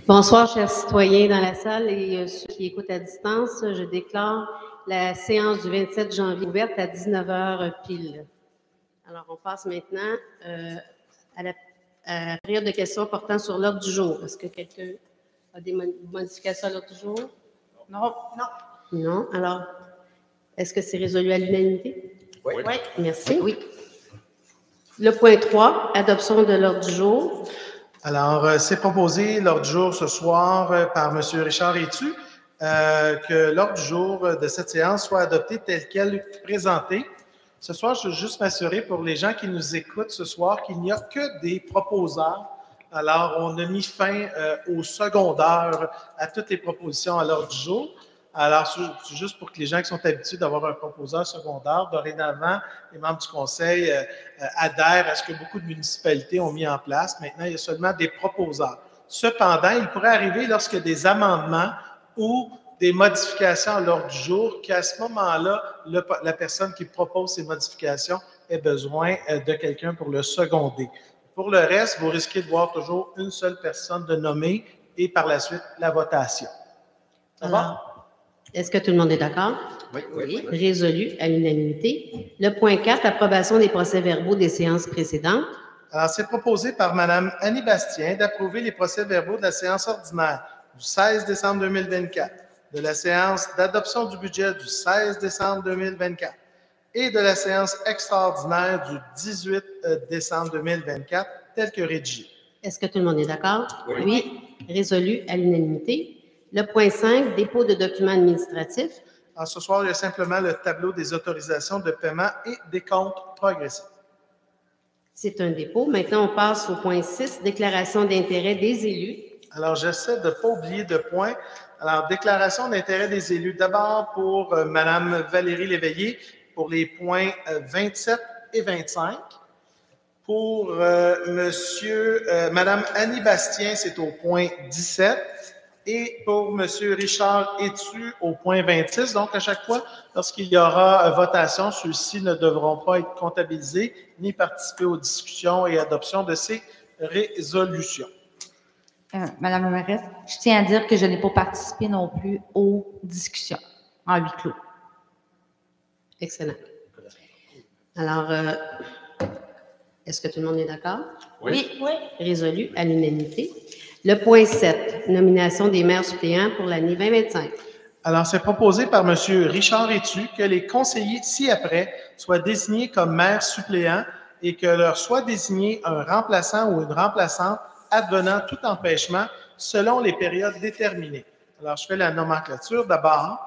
Bonsoir, chers citoyens dans la salle et ceux qui écoutent à distance. Je déclare la séance du 27 janvier ouverte à 19 heures pile. Alors, on passe maintenant à la période de questions portant sur l'ordre du jour. Est-ce que quelqu'un a des modifications à l'ordre du jour? Non. Non. Alors, est-ce que c'est résolu à l'unanimité? Oui. Merci. Oui. Le point 3, adoption de l'ordre du jour. Alors, c'est proposé l'ordre du jour ce soir par M. Richard Etu que l'ordre du jour de cette séance soit adopté tel qu'elle est présentée. Ce soir, je veux juste m'assurer pour les gens qui nous écoutent ce soir qu'il n'y a que des proposeurs. Alors, on a mis fin au secondaire à toutes les propositions à l'ordre du jour. Alors, c'est juste pour que les gens qui sont habitués d'avoir un proposeur secondaire, dorénavant, les membres du conseil adhèrent à ce que beaucoup de municipalités ont mis en place. Maintenant, il y a seulement des proposeurs. Cependant, il pourrait arriver lorsqu'il y a des amendements ou des modifications à l'ordre du jour qu'à ce moment-là, la personne qui propose ces modifications ait besoin de quelqu'un pour le seconder. Pour le reste, vous risquez de voir toujours une seule personne de nommer et par la suite, la votation. Ça va? Est-ce que tout le monde est d'accord? Oui. Résolu à l'unanimité. Le point 4, approbation des procès-verbaux des séances précédentes. Alors, c'est proposé par Mme Annie Bastien d'approuver les procès-verbaux de la séance ordinaire du 16 décembre 2024, de la séance d'adoption du budget du 16 décembre 2024 et de la séance extraordinaire du 18 décembre 2024, telle que rédigée. Est-ce que tout le monde est d'accord? Oui. Résolu à l'unanimité. Le point 5, dépôt de documents administratifs. Alors, ce soir, il y a simplement le tableau des autorisations de paiement et des comptes progressifs. C'est un dépôt. Maintenant, on passe au point 6, déclaration d'intérêt des élus. Alors, j'essaie de ne pas oublier de points. Alors, déclaration d'intérêt des élus. D'abord pour Mme Valérie Léveillé, pour les points 27 et 25. Pour Mme Annie Bastien, c'est au point 17. Et pour M. Richard Etu, au point 26. Donc, à chaque fois, lorsqu'il y aura votation, ceux-ci ne devront pas être comptabilisés ni participer aux discussions et adoptions de ces résolutions. Madame la mairesse, je tiens à dire que je n'ai pas participé non plus aux discussions en huis clos. Excellent. Alors, est-ce que tout le monde est d'accord? Oui. Résolu à l'unanimité. Le point 7, nomination des maires suppléants pour l'année 2025. Alors, c'est proposé par M. Richard Etu que les conseillers ci-après soient désignés comme maires suppléants et que leur soit désigné un remplaçant ou une remplaçante advenant tout empêchement selon les périodes déterminées. Alors, je fais la nomenclature. D'abord,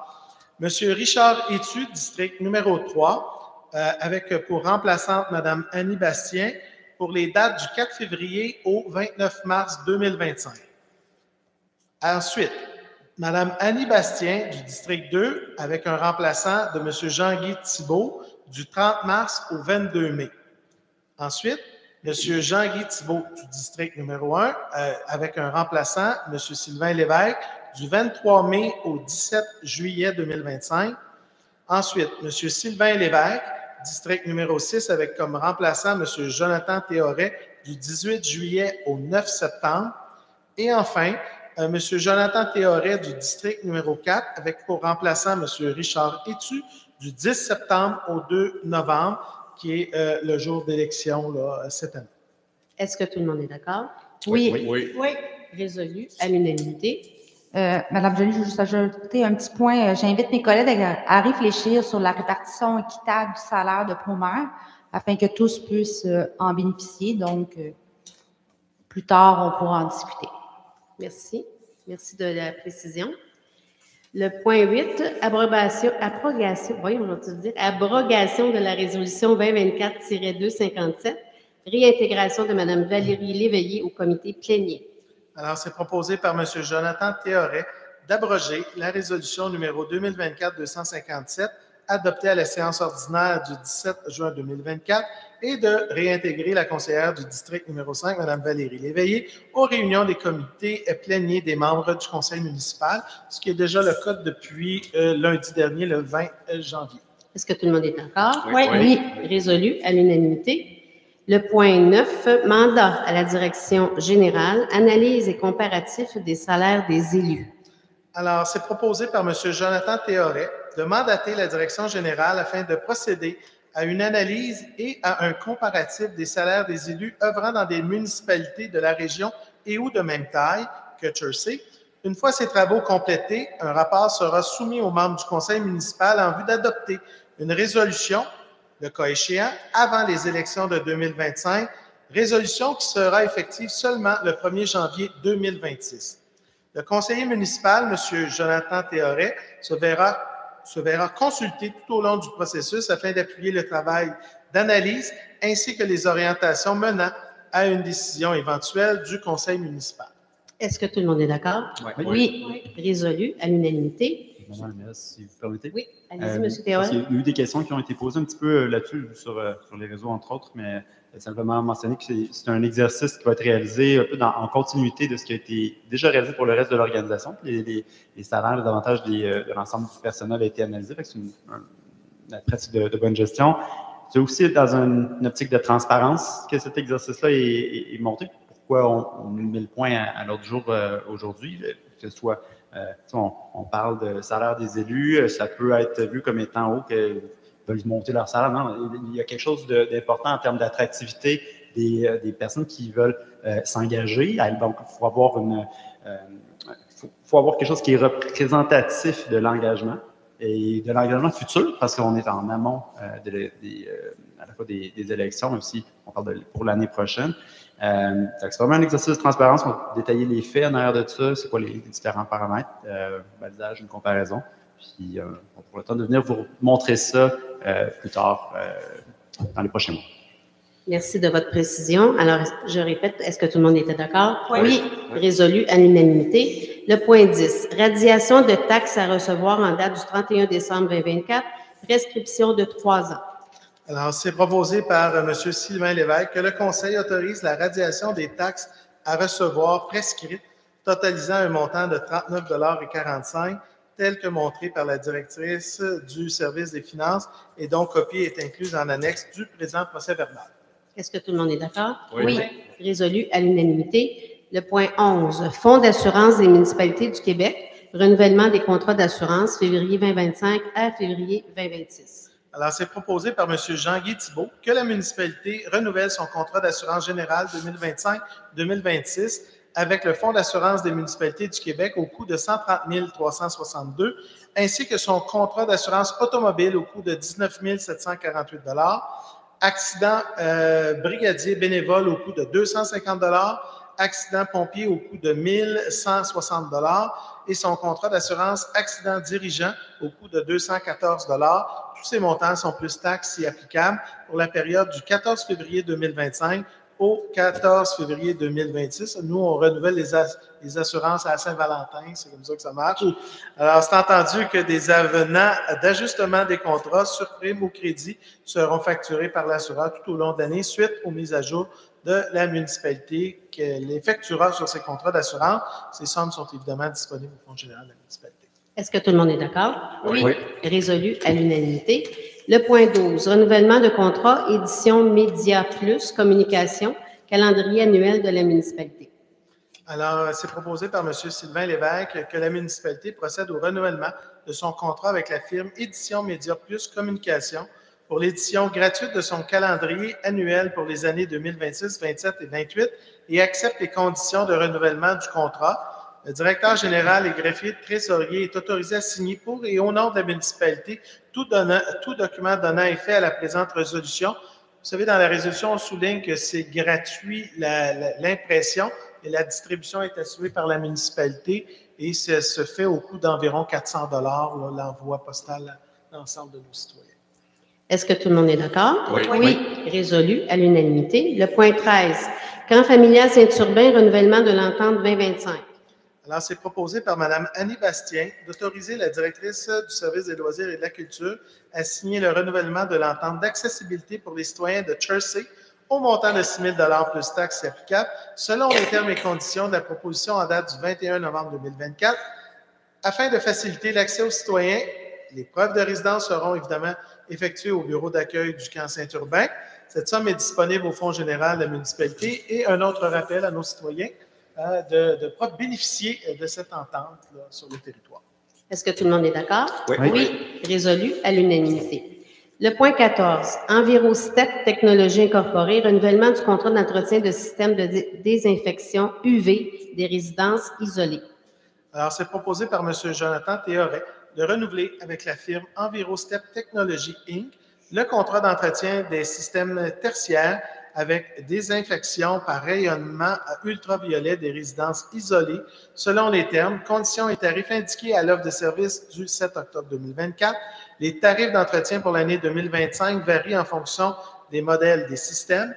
M. Richard Etu, district numéro 3, avec pour remplaçante Mme Annie Bastien, pour les dates du 4 février au 29 mars 2025. Ensuite, Mme Annie Bastien du district 2 avec un remplaçant de M. Jean-Guy Thibault du 30 mars au 22 mai. Ensuite, M. Jean-Guy Thibault du district numéro 1 avec un remplaçant, M. Sylvain Lévesque, du 23 mai au 17 juillet 2025. Ensuite, M. Sylvain Lévesque, district numéro 6, avec comme remplaçant M. Jonathan Théoret du 18 juillet au 9 septembre. Et enfin, M. Jonathan Théoret du district numéro 4, avec pour remplaçant M. Richard Etu du 10 septembre au 2 novembre, qui est le jour d'élection cette année. Est-ce que tout le monde est d'accord? Oui. Résolu à l'unanimité. Madame Joly, je veux juste ajouter un petit point. J'invite mes collègues à réfléchir sur la répartition équitable du salaire de pro-maire afin que tous puissent en bénéficier. Donc, plus tard, on pourra en discuter. Merci. Merci de la précision. Le point 8, abrogation de la résolution 2024-257, réintégration de Mme Valérie Léveillé au comité plénier. Alors, c'est proposé par M. Jonathan Théoret d'abroger la résolution numéro 2024-257 adoptée à la séance ordinaire du 17 juin 2024 et de réintégrer la conseillère du district numéro 5, Mme Valérie Léveillé, aux réunions des comités pléniers des membres du conseil municipal, ce qui est déjà le cas depuis lundi dernier, le 20 janvier. Est-ce que tout le monde est d'accord? Oui. Résolu à l'unanimité. Le point 9, mandat à la direction générale, analyse et comparatif des salaires des élus. Alors, c'est proposé par M. Jonathan Théoret de mandater la direction générale afin de procéder à une analyse et à un comparatif des salaires des élus œuvrant dans des municipalités de la région et ou de même taille que Chersey. Une fois ces travaux complétés, un rapport sera soumis aux membres du conseil municipal en vue d'adopter une résolution, le cas échéant, avant les élections de 2025, résolution qui sera effective seulement le 1er janvier 2026. Le conseiller municipal, M. Jonathan Théoret, se verra consulté tout au long du processus afin d'appuyer le travail d'analyse ainsi que les orientations menant à une décision éventuelle du conseil municipal. Est-ce que tout le monde est d'accord? Oui. Résolu à l'unanimité. Madame la mairesse, si vous permettez. Oui, allez-y, M. Théoret. Il y a eu des questions qui ont été posées un petit peu là-dessus, sur les réseaux, entre autres, mais simplement mentionner que c'est un exercice qui va être réalisé un peu en continuité de ce qui a été déjà réalisé pour le reste de l'organisation. Les salaires, les avantages de l'ensemble du personnel a été analysé. C'est une pratique de bonne gestion. C'est aussi dans une optique de transparence que cet exercice-là est monté. Pourquoi on met le point à l'ordre du jour aujourd'hui, que ce soit on parle de salaire des élus, ça peut être vu comme étant haut qu'ils veulent monter leur salaire. Non, il y a quelque chose d'important en termes d'attractivité des personnes qui veulent s'engager. Donc, il faut avoir quelque chose qui est représentatif de l'engagement et de l'engagement futur, parce qu'on est en amont à la fois des élections, mais aussi on parle pour l'année prochaine. C'est vraiment un exercice de transparence. On va détailler les faits en arrière de ça, c'est quoi les différents paramètres, balisage, une comparaison. Puis on pourra le temps de venir vous montrer ça plus tard dans les prochains mois. Merci de votre précision. Alors, je répète, est-ce que tout le monde était d'accord? Oui. Résolu à l'unanimité. Le point 10, radiation de taxes à recevoir en date du 31 décembre 2024, prescription de 3 ans. Alors, c'est proposé par M. Sylvain Lévesque que le Conseil autorise la radiation des taxes à recevoir prescrites, totalisant un montant de 39,45 $, tel que montré par la directrice du service des finances, et dont copie est incluse en annexe du présent procès-verbal. Est-ce que tout le monde est d'accord? Oui. Résolu à l'unanimité. Le point 11, Fonds d'assurance des municipalités du Québec, renouvellement des contrats d'assurance février 2025 à février 2026. Alors, c'est proposé par M. Jean-Guy Thibault que la municipalité renouvelle son contrat d'assurance générale 2025-2026 avec le Fonds d'assurance des municipalités du Québec au coût de 130 362 ainsi que son contrat d'assurance automobile au coût de 19 748 accident brigadier bénévole au coût de 250 accident pompier au coût de 1 160 et son contrat d'assurance accident dirigeant au coût de 214 Tous ces montants sont plus taxes si applicables pour la période du 14 février 2025 au 14 février 2026. Nous, on renouvelle les assurances à la Saint-Valentin, c'est comme ça que ça marche. Alors, c'est entendu que des avenants d'ajustement des contrats sur prime ou crédit seront facturés par l'assureur tout au long de l'année suite aux mises à jour de la municipalité qu'elle effectuera sur ses contrats d'assurance. Ces sommes sont évidemment disponibles au Fonds général de la municipalité. Est-ce que tout le monde est d'accord? Oui. Résolu à l'unanimité. Le point 12, renouvellement de contrat, édition Média Plus, communication, calendrier annuel de la municipalité. Alors, c'est proposé par M. Sylvain Lévesque que la municipalité procède au renouvellement de son contrat avec la firme Édition Média Plus Communication pour l'édition gratuite de son calendrier annuel pour les années 2026, 27 et 28 et accepte les conditions de renouvellement du contrat. Le directeur général et greffier de trésorier est autorisé à signer pour et au nom de la municipalité tout document donnant effet à la présente résolution. Vous savez, dans la résolution, on souligne que c'est gratuit l'impression et la distribution est assurée par la municipalité et ça se fait au coût d'environ 400 $ l'envoi postal à l'ensemble de nos citoyens. Est-ce que tout le monde est d'accord? Oui. Résolu à l'unanimité. Le point 13, camp familial Saint-Urbain, renouvellement de l'entente 2025. Alors, c'est proposé par Mme Annie Bastien d'autoriser la directrice du service des loisirs et de la culture à signer le renouvellement de l'entente d'accessibilité pour les citoyens de Chersey au montant de 6 000 $ plus taxes applicables, selon les termes et conditions de la proposition en date du 21 novembre 2024. Afin de faciliter l'accès aux citoyens, les preuves de résidence seront évidemment effectuées au bureau d'accueil du camp Saint-Urbain. Cette somme est disponible au Fonds général de la municipalité. Et un autre rappel à nos citoyens de bénéficier de cette entente là, sur le territoire. Est-ce que tout le monde est d'accord? Oui. Résolu à l'unanimité. Le point 14, Envirostep Technologies Incorporée, renouvellement du contrat d'entretien de système de désinfection UV des résidences isolées. Alors, c'est proposé par M. Jonathan Théoret de renouveler avec la firme Envirostep Technologies Inc. le contrat d'entretien des systèmes tertiaires avec désinfection par rayonnement ultraviolet des résidences isolées selon les termes, conditions et tarifs indiqués à l'offre de service du 7 octobre 2024. Les tarifs d'entretien pour l'année 2025 varient en fonction des modèles des systèmes.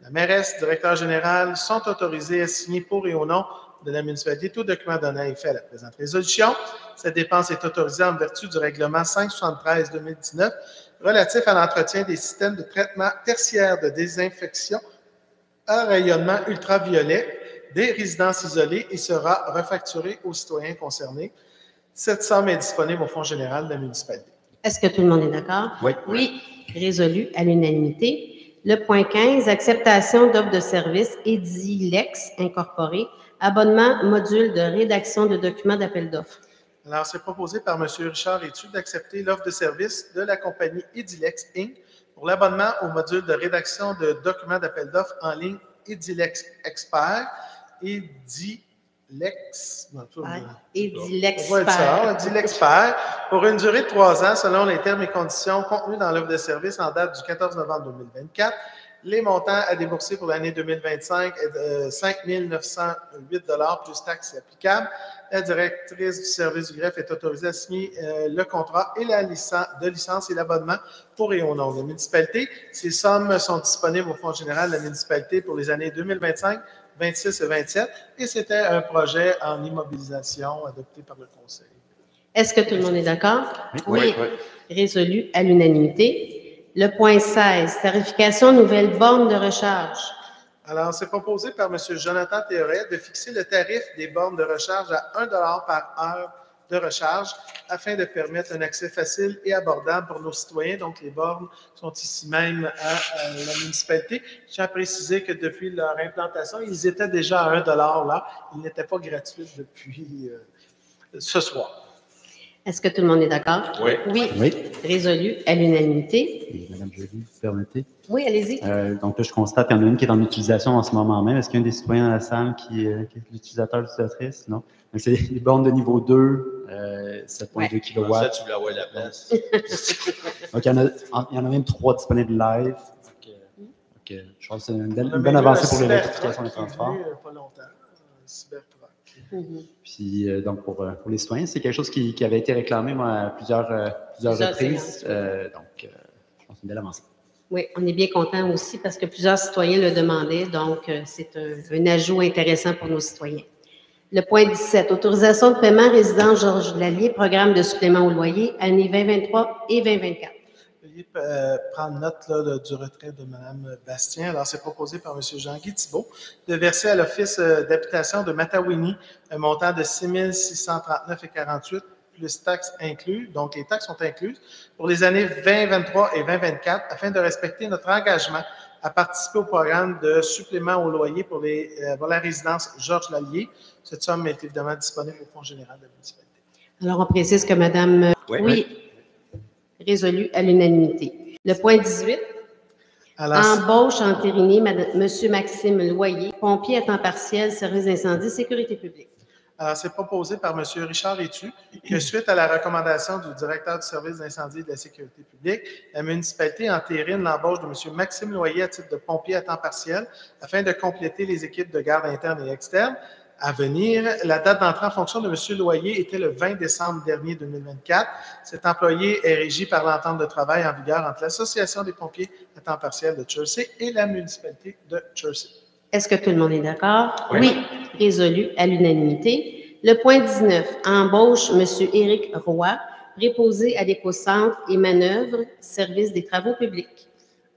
La mairesse, directeur général sont autorisés à signer pour et au nom de la municipalité tout document donnant effet à la présente résolution. Cette dépense est autorisée en vertu du règlement 573-2019 relatif à l'entretien des systèmes de traitement tertiaire de désinfection à rayonnement ultraviolet des résidences isolées et sera refacturée aux citoyens concernés. Cette somme est disponible au Fonds général de la municipalité. Est-ce que tout le monde est d'accord? Oui. Résolu à l'unanimité. Le point 15, acceptation d'offre de service Edilex Incorporé, abonnement module de rédaction de documents d'appel d'offres. Alors, c'est proposé par M. Richard Étu d'accepter l'offre de service de la compagnie Edilex Inc. pour l'abonnement au module de rédaction de documents d'appel d'offres en ligne Edilex Expert. Edilexpert pour une durée de 3 ans selon les termes et conditions contenus dans l'offre de service en date du 14 novembre 2024. Les montants à débourser pour l'année 2025 est de 5 908 $ plus taxes applicables. La directrice du service du greffe est autorisée à signer le contrat et la licence et l'abonnement pour et au nom de la municipalité. Ces sommes sont disponibles au Fonds général de la municipalité pour les années 2025, 26 et 27, et c'était un projet en immobilisation adopté par le Conseil. Est-ce que tout le monde est d'accord? Oui. Résolu à l'unanimité. Le point 16, tarification nouvelle borne de recharge. Alors, c'est proposé par M. Jonathan Théoret de fixer le tarif des bornes de recharge à 1 $ par heure de recharge afin de permettre un accès facile et abordable pour nos citoyens. Donc, les bornes sont ici même à la municipalité. Je tiens à préciser que depuis leur implantation, ils étaient déjà à 1 $ là. Ils n'étaient pas gratuits depuis ce soir. Est-ce que tout le monde est d'accord? Oui. Résolu à l'unanimité. Madame Joly, vous permettez? Oui, allez-y. Donc là, je constate qu'il y en a une qui est en utilisation en ce moment même. Est-ce qu'il y a un des citoyens dans la salle qui est l'utilisateur, l'utilisatrice? Non. Donc, c'est les bornes de niveau 2, 7,2 kW. Ça, tu voulais avoir la place. Donc, il y en a même 3 disponibles live. Donc, je pense que c'est une bonne avancée pour l'électrification des transports. Pas longtemps, Cybertruck. Puis, donc, pour les citoyens, c'est quelque chose qui avait été réclamé moi, à plusieurs reprises. Donc, je pense que c'est une belle avancée. Oui, on est bien content aussi parce que plusieurs citoyens le demandaient. Donc, c'est un ajout intéressant pour nos citoyens. Le point 17, autorisation de paiement résidence Georges Lallier, programme de supplément au loyer, années 2023 et 2024. Veuillez prendre note là, du retrait de Mme Bastien. Alors, c'est proposé par M. Jean-Guy Thibault de verser à l'Office d'habitation de Matawini un montant de 6 639,48 plus taxes inclus. Donc, les taxes sont incluses pour les années 2023 et 2024 afin de respecter notre engagement à participer au programme de supplément au loyer pour la résidence Georges Lallier. Cette somme est évidemment disponible au Fonds général de la municipalité. Alors, on précise que Mme... Oui. Résolu à l'unanimité. Le point 18, embauche entérinée, M. Maxime Loyer, pompier à temps partiel, service d'incendie, sécurité publique. Alors, c'est proposé par M. Richard Étu que suite à la recommandation du directeur du service d'incendie et de la sécurité publique, la municipalité entérine l'embauche de M. Maxime Loyer à titre de pompier à temps partiel afin de compléter les équipes de garde interne et externe. À venir, la date d'entrée en fonction de M. Loyer était le 20 décembre dernier 2024. Cet employé est régi par l'entente de travail en vigueur entre l'Association des pompiers à temps partiel de Chersey et la municipalité de Chersey. Est-ce que tout le monde est d'accord? Oui. Résolu à l'unanimité. Le point 19, embauche M. Éric Roy, préposé à l'écocentre et manœuvre, service des travaux publics.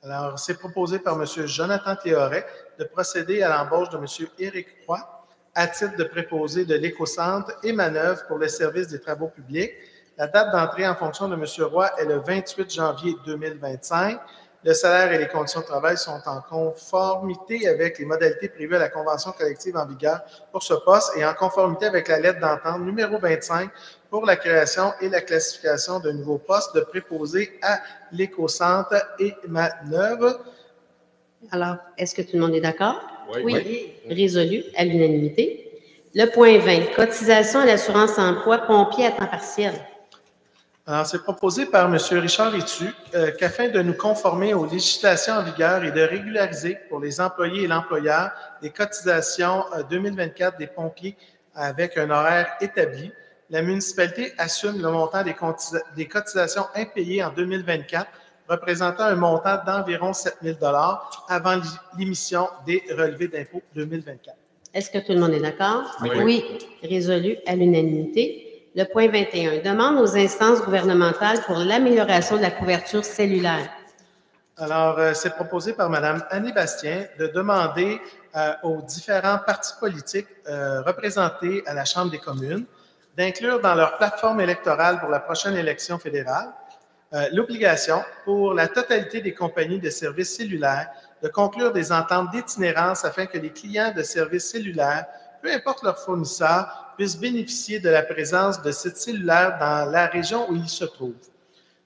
Alors, c'est proposé par M. Jonathan Théoret de procéder à l'embauche de M. Éric Roy à titre de préposé de l'écocentre et manœuvre pour le service des travaux publics. La date d'entrée en fonction de M. Roy est le 28 janvier 2025. Le salaire et les conditions de travail sont en conformité avec les modalités prévues à la convention collective en vigueur pour ce poste et en conformité avec la lettre d'entente numéro 25 pour la création et la classification d'un nouveau poste de préposé à l'écocentre et manœuvre. Alors, est-ce que tout le monde est d'accord? Oui. Résolu à l'unanimité. Le point 20, cotisation à l'assurance emploi pompier à temps partiel. Alors, c'est proposé par M. Richard Rétu qu'afin de nous conformer aux législations en vigueur et de régulariser pour les employés et l'employeur les cotisations 2024 des pompiers avec un horaire établi, la municipalité assume le montant des cotisations impayées en 2024, représentant un montant d'environ 7 000 $ avant l'émission des relevés d'impôts 2024. Est-ce que tout le monde est d'accord? Oui. Résolu à l'unanimité. Le point 21, demande aux instances gouvernementales pour l'amélioration de la couverture cellulaire. Alors, c'est proposé par Mme Annie Bastien de demander aux différents partis politiques représentés à la Chambre des communes d'inclure dans leur plateforme électorale pour la prochaine élection fédérale l'obligation pour la totalité des compagnies de services cellulaires de conclure des ententes d'itinérance afin que les clients de services cellulaires, peu importe leur fournisseur, puissent bénéficier de la présence de sites cellulaires dans la région où ils se trouvent.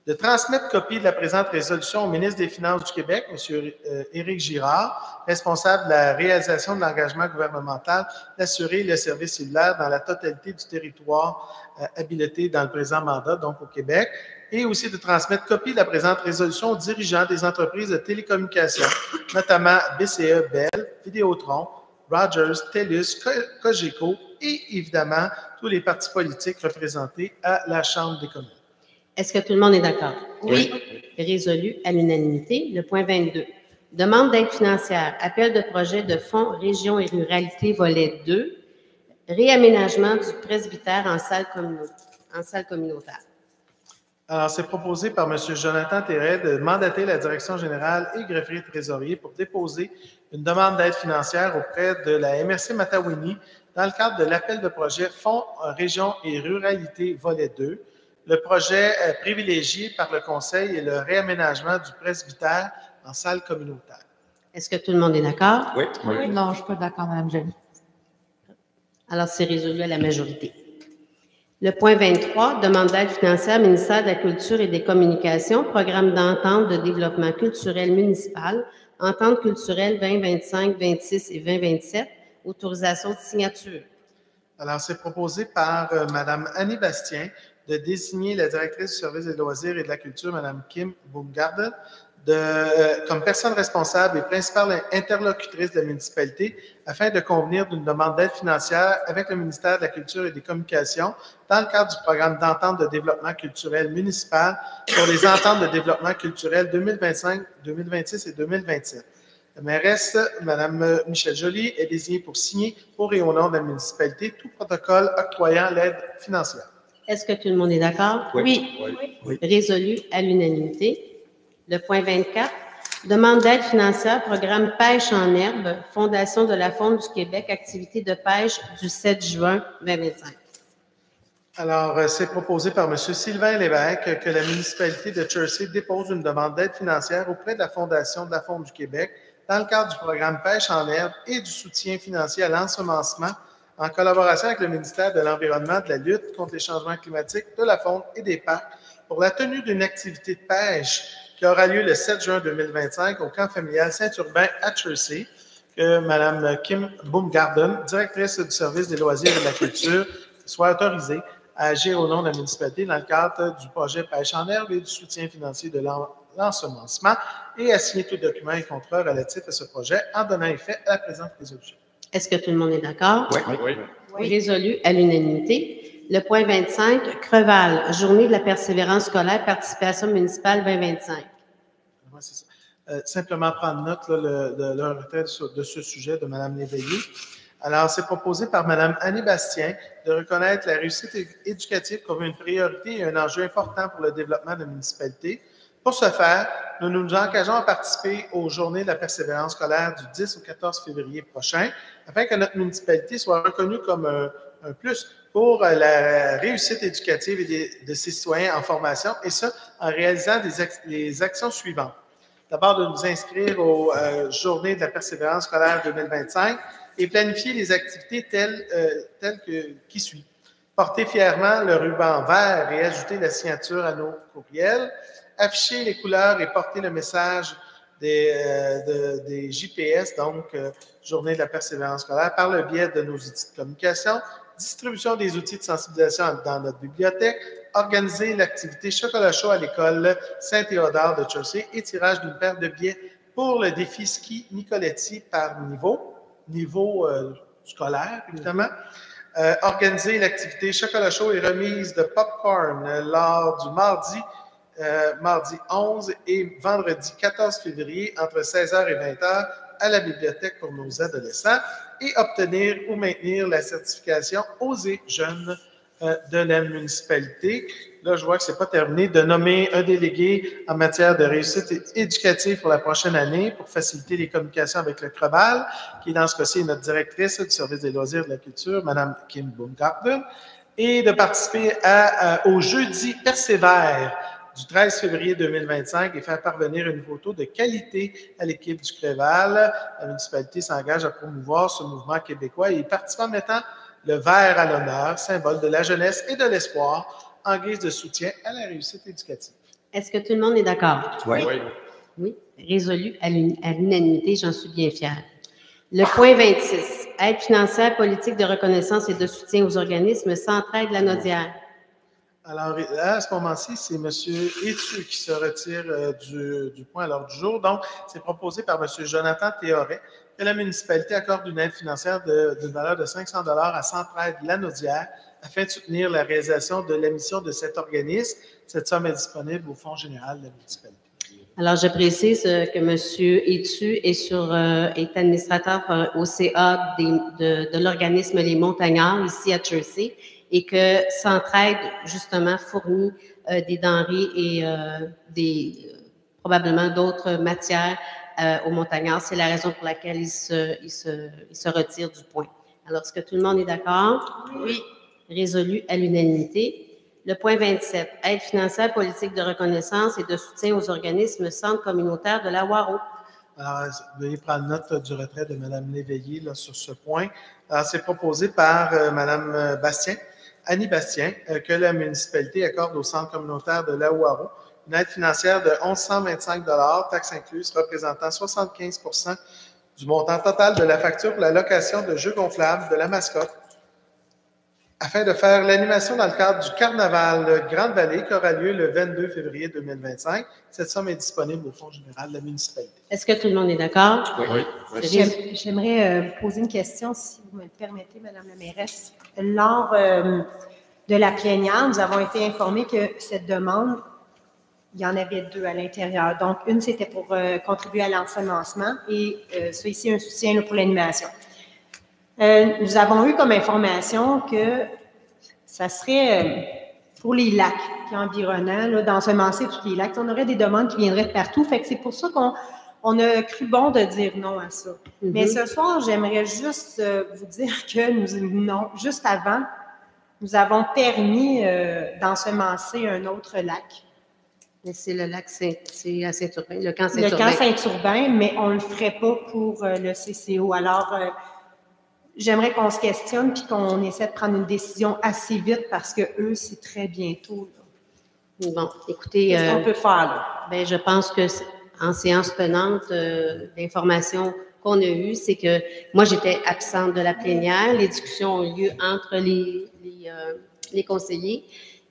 De transmettre copie de la présente résolution au ministre des Finances du Québec, M. Éric Girard, responsable de la réalisation de l'engagement gouvernemental d'assurer le service cellulaire dans la totalité du territoire habilité dans le présent mandat, donc au Québec, et aussi de transmettre copie de la présente résolution aux dirigeants des entreprises de télécommunications, notamment BCE, Bell, Vidéotron, Rogers, TELUS, Cogeco et évidemment tous les partis politiques représentés à la Chambre des communes. Est-ce que tout le monde est d'accord? Oui. Résolu à l'unanimité. Le point 22, demande d'aide financière, appel de projet de fonds région et ruralité volet 2, réaménagement du presbytère en salle communautaire. Alors, c'est proposé par M. Jonathan Terret de mandater la Direction générale et greffier trésorier pour déposer une demande d'aide financière auprès de la MRC Matawini dans le cadre de l'appel de projet Fonds Région et Ruralité Volet 2. Le projet privilégié par le Conseil est le réaménagement du presbytère en salle communautaire. Est-ce que tout le monde est d'accord? Oui. Non, je ne suis pas d'accord, Mme Joly. Alors, c'est résolu à la majorité. Le point 23, demande d'aide financière ministère de la Culture et des Communications, programme d'entente de développement culturel municipal, entente culturelle 2025, 26 et 2027, autorisation de signature. Alors, c'est proposé par Mme Annie Bastien de désigner la directrice du service des loisirs et de la culture, Mme Kim Baumgarten, comme personne responsable et principale interlocutrice de la municipalité afin de convenir d'une demande d'aide financière avec le ministère de la Culture et des Communications dans le cadre du programme d'entente de développement culturel municipal pour les ententes de développement culturel 2025, 2026 et 2027. La mairesse, Mme Michèle Joly, est désignée pour signer pour et au nom de la municipalité tout protocole octroyant l'aide financière. Est-ce que tout le monde est d'accord? Oui. Résolu à l'unanimité. Le point 24, demande d'aide financière, programme Pêche en herbe, Fondation de la faune du Québec, activité de pêche du 7 juin 2025. Alors, c'est proposé par M. Sylvain Lévesque que la municipalité de Chersey dépose une demande d'aide financière auprès de la Fondation de la faune du Québec dans le cadre du programme Pêche en herbe et du soutien financier à l'ensemencement en collaboration avec le ministère de l'Environnement, de la lutte contre les changements climatiques, de la faune et des parcs pour la tenue d'une activité de pêche qui aura lieu le 7 juin 2025 au camp familial Saint-Urbain à Chersey, que Mme Kim Baumgarten, directrice du service des loisirs et de la culture, soit autorisée à agir au nom de la municipalité dans le cadre du projet Pêche en herbe et du soutien financier de l'ensemencement et à signer tout document et contrat relatif à ce projet en donnant effet à la présente résolution. Est-ce que tout le monde est d'accord? Oui. Résolu à l'unanimité. Le point 25, Creval, journée de la persévérance scolaire, participation municipale 2025. Ouais, c'est ça. Simplement prendre note là, de leur retrait de ce sujet de Mme Léveillé. Alors, c'est proposé par Mme Annie Bastien de reconnaître la réussite éducative comme une priorité et un enjeu important pour le développement de la municipalité. Pour ce faire, nous nous engageons à participer aux Journées de la persévérance scolaire du 10 au 14 février prochain, afin que notre municipalité soit reconnue comme un plus pour la réussite éducative de ses citoyens en formation, et ça en réalisant les actions suivantes. D'abord, de nous inscrire aux Journées de la persévérance scolaire 2025 et planifier les activités telles qui suit. Porter fièrement le ruban vert et ajouter la signature à nos courriels. Afficher les couleurs et porter le message des JPS, donc Journée de la persévérance scolaire, par le biais de nos outils de communication. Distribution des outils de sensibilisation dans notre bibliothèque. Organiser l'activité chocolat chaud à l'école Saint-Théodore de Chelsea et tirage d'une paire de billets pour le défi ski Nicoletti par niveau scolaire, évidemment. Organiser l'activité chocolat chaud et remise de popcorn lors du mardi 11 et vendredi 14 février entre 16h et 20h à la bibliothèque pour nos adolescents et obtenir ou maintenir la certification Oser Jeunes de la municipalité. Là, je vois que ce n'est pas terminé. De nommer un délégué en matière de réussite éducative pour la prochaine année pour faciliter les communications avec le CREVAL, qui, dans ce cas-ci, est notre directrice du service des loisirs et de la culture, Mme Kim Baumgarten, et de participer au jeudi Persévère du 13 février 2025 et faire parvenir une photo de qualité à l'équipe du CREVAL. La municipalité s'engage à promouvoir ce mouvement québécois et les participants mettant le vert à l'honneur, symbole de la jeunesse et de l'espoir, en guise de soutien à la réussite éducative. Est-ce que tout le monde est d'accord? Oui. Oui. Résolu à l'unanimité, j'en suis bien fière. Le point 26, aide financière, politique de reconnaissance et de soutien aux organismes Centraide Lanaudière. Alors, là, à ce moment-ci, c'est M. Étu qui se retire du point à l'ordre du jour. Donc, c'est proposé par M. Jonathan Théoret que la municipalité accorde une aide financière d'une valeur de 500 $ à Centraide Lanaudière afin de soutenir la réalisation de la mission de cet organisme. Cette somme est disponible au Fonds général de la municipalité. Alors, je précise que M. Étu est administrateur au CA de l'organisme Les Montagnards, ici à Chelsea, et que Centraide, justement, fournit des denrées et probablement d'autres matières aux Montagnards. C'est la raison pour laquelle il se retire du point. Alors, est-ce que tout le monde est d'accord? Oui. Résolu à l'unanimité. Le point 27, aide financière, politique de reconnaissance et de soutien aux organismes centres communautaires de la Waro. Alors, veuillez prendre note du retrait de Mme Léveillé là, sur ce point. Alors, c'est proposé par Mme Bastien, Annie Bastien, que la municipalité accorde au centre communautaire de la Waro une aide financière de 1 125 $, taxes incluses, représentant 75 % du montant total de la facture pour la location de jeux gonflables de la mascotte, afin de faire l'animation dans le cadre du Carnaval Grande Vallée qui aura lieu le 22 février 2025. Cette somme est disponible au Fonds général de la municipalité. Est-ce que tout le monde est d'accord? Oui. J'aimerais vous poser une question, si vous me le permettez, Madame la mairesse. Lors de la plénière, nous avons été informés que cette demande, il y en avait deux à l'intérieur. Donc, une, c'était pour contribuer à l'ensemencement et ça ici, un soutien là, pour l'animation. Nous avons eu comme information que ça serait pour les lacs qui environnent, d'ensemencer tous les lacs. On aurait des demandes qui viendraient de partout. Fait que c'est pour ça qu'on a cru bon de dire non à ça. Mm-hmm. Mais ce soir, j'aimerais juste vous dire que juste avant, nous avons permis d'ensemencer un autre lac. C'est le lac à Saint-Urbain, le camp Saint-Urbain. Le camp Saint-Urbain, mais on ne le ferait pas pour le CCO. Alors, j'aimerais qu'on se questionne puis qu'on essaie de prendre une décision assez vite parce que eux, c'est très bientôt. Là. Bon, écoutez. Qu'est-ce qu'on peut faire là? Bien, je pense que en séance tenante, l'information qu'on a eue, c'est que moi, j'étais absente de la plénière. Les discussions ont eu lieu entre les conseillers.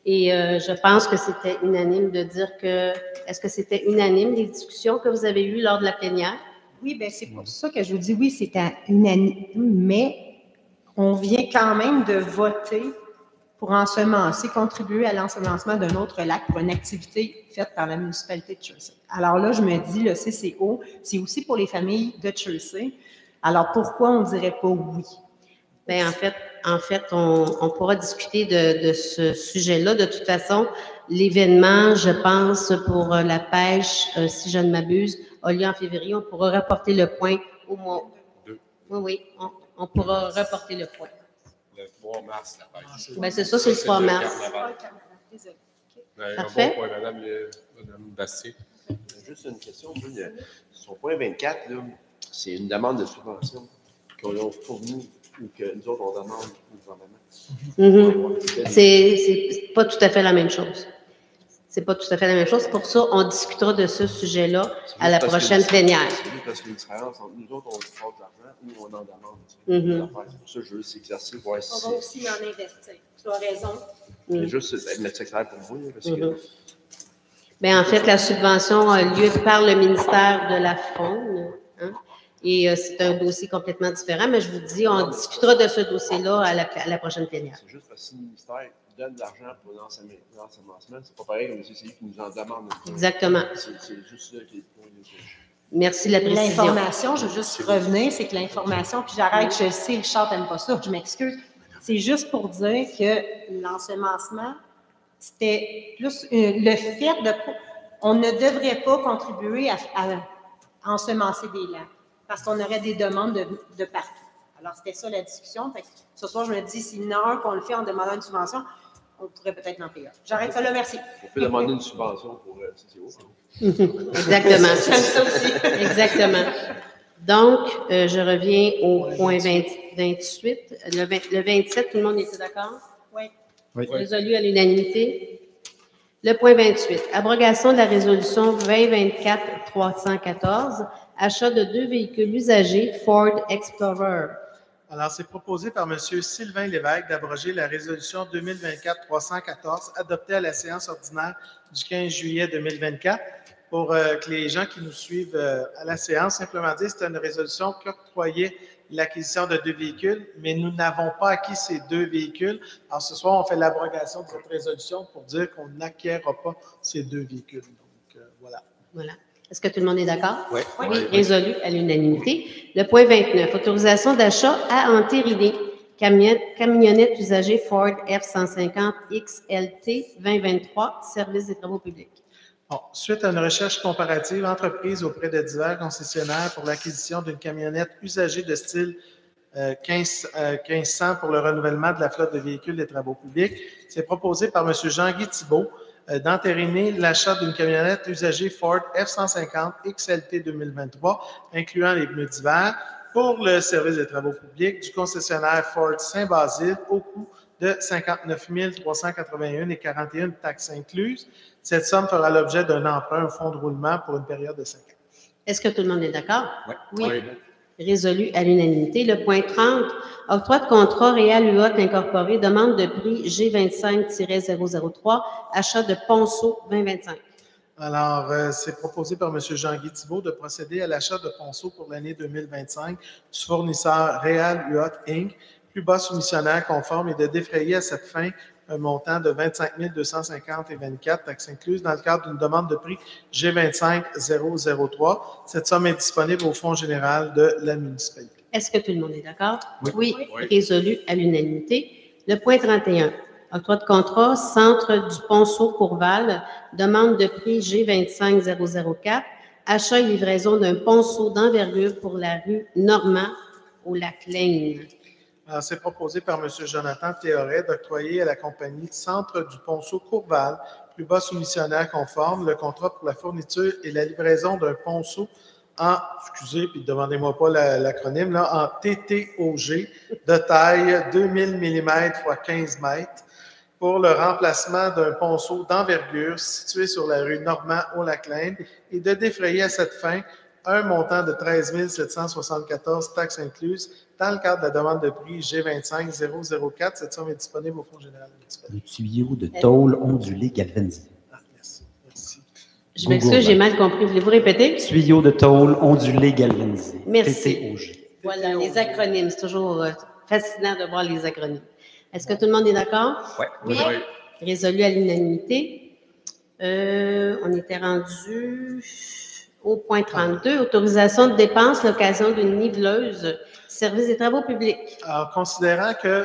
Et je pense que c'était unanime de dire que... Est-ce que c'était unanime, les discussions que vous avez eues lors de la plénière? Oui, bien, c'est pour ça que je vous dis oui, c'était unanime, mais on vient quand même de voter pour ensemencer, contribuer à l'ensemencement d'un autre lac pour une activité faite par la municipalité de Chelsea. Alors là, je me dis, le CCO, c'est aussi pour les familles de Chelsea. Alors, pourquoi on ne dirait pas oui? Bien, en fait, on pourra discuter de ce sujet-là. De toute façon, l'événement, je pense, pour la pêche, si je ne m'abuse, a lieu en février. On pourra reporter le point au mois. Oui, on pourra reporter le point. Le 3 mars, la pêche. Bien, c'est ça, c'est le 3 mars. Désolé. Parfait. Un bon point, Madame Bastien. juste une question. Sur point 24, là, c'est une demande de subvention qu'on a fournie ou que nous autres, on demande au gouvernement. C'est pas tout à fait la même chose. C'est pas tout à fait la même chose. Pour ça, on discutera de ce sujet-là à la prochaine plénière. C'est juste parce qu'il y a une différence entre nous autres, on sort de l'argent ou on en demande. C'est pour ça que je veux s'exercer. On va aussi en investir. Tu as raison. C'est juste mettre ça clair pour moi. Parce que... Bien, en fait, la subvention a lieu par le ministère de la Faune. Hein? Et c'est un dossier complètement différent, mais je vous dis, on discutera de ce dossier-là à la prochaine plénière. C'est juste parce que si le ministère donne de l'argent pour l'ensemencement, c'est pas pareil comme si c'est lui qui nous en demande. Exactement. C'est juste ça qui est le point de vue. Merci de la précision. L'information, je veux juste revenir, c'est que l'information, puis j'arrête, je sais, Richard n'aime pas ça, je m'excuse. C'est juste pour dire que l'ensemencement, c'était plus le fait de... On ne devrait pas contribuer à ensemencer des lands parce qu'on aurait des demandes de partout. Alors, c'était ça la discussion. Fait que, ce soir, je me dis, s'il y en a un qu'on le fait en demandant une subvention, on pourrait peut-être en payer un. J'arrête ça là, merci. On peut demander une subvention pour CCO. Exactement. J'aime ça aussi. Exactement. Donc, je reviens au point 28. Le 27, tout le monde était d'accord? Oui. Résolu à l'unanimité. Le point 28, abrogation de la résolution 2024-314, achat de 2 véhicules usagés Ford Explorer. Alors, c'est proposé par M. Sylvain Lévesque d'abroger la résolution 2024-314 adoptée à la séance ordinaire du 15 juillet 2024. Pour que les gens qui nous suivent à la séance, simplement dire, c'est une résolution qui octroyait l'acquisition de 2 véhicules, mais nous n'avons pas acquis ces 2 véhicules. Alors, ce soir, on fait l'abrogation de cette résolution pour dire qu'on n'acquiert pas ces 2 véhicules. Donc, voilà. Voilà. Est-ce que tout le monde est d'accord? Oui. Oui. Résolu à l'unanimité. Le point 29, autorisation d'achat à entériner. Camionnette usagée Ford F-150 XLT 2023, service des travaux publics. Bon, suite à une recherche comparative entreprise auprès de divers concessionnaires pour l'acquisition d'une camionnette usagée de style 1500 pour le renouvellement de la flotte de véhicules des travaux publics, c'est proposé par M. Jean-Guy Thibault d'entériner l'achat d'une camionnette usagée Ford F-150 XLT 2023, incluant les pneus d'hiver, pour le service des travaux publics du concessionnaire Ford Saint-Basile au coût de 59 381,41 taxes incluses. Cette somme fera l'objet d'un emprunt au fonds de roulement pour une période de 5 ans. Est-ce que tout le monde est d'accord? Oui. Résolu à l'unanimité. Le point 30, octroi de contrat Réal UOT Incorporé, demande de prix G25-003, achat de Ponceau 2025. Alors, c'est proposé par M. Jean-Guy Thibault de procéder à l'achat de ponceau pour l'année 2025 du fournisseur Réal UOT Inc., plus bas soumissionnaire conforme, et de défrayer à cette fin un montant de 25 250,24 taxes incluses dans le cadre d'une demande de prix G25-003. Cette somme est disponible au Fonds général de la municipalité. Est-ce que tout le monde est d'accord? Oui. Résolu à l'unanimité. Le point 31, octroi de contrat Centre du Ponceau-Courval, demande de prix G25-004, achat et livraison d'un ponceau d'envergure pour la rue Normand au Lac-Laigne. Alors, c'est proposé par M. Jonathan Théoret d'octroyer à la compagnie Centre du Ponceau-Courval, plus bas soumissionnaire conforme, le contrat pour la fourniture et la livraison d'un ponceau en, excusez, puis demandez-moi pas l'acronyme, là, en TTOG de taille 2000 mm x 15 mètres pour le remplacement d'un ponceau d'envergure situé sur la rue Normand au Lac-Laigne et de défrayer à cette fin un montant de 13 774 taxes incluses dans le cadre de la demande de prix G25-004. Cette somme est disponible au Fonds général de municipalité. Un tuyau de tôle ondulé galvanisé. Ah, merci. Je m'excuse, j'ai mal compris. Voulez-vous répéter? Tuyau de tôle ondulé galvanisé. Merci. TTOG. Voilà, les acronymes. C'est toujours fascinant de voir les acronymes. Est-ce que tout le monde est d'accord? Oui. Résolu à l'unanimité. On était rendu au point 32, autorisation de dépenses à l'occasion d'une niveleuse, service des travaux publics. Alors, considérant que,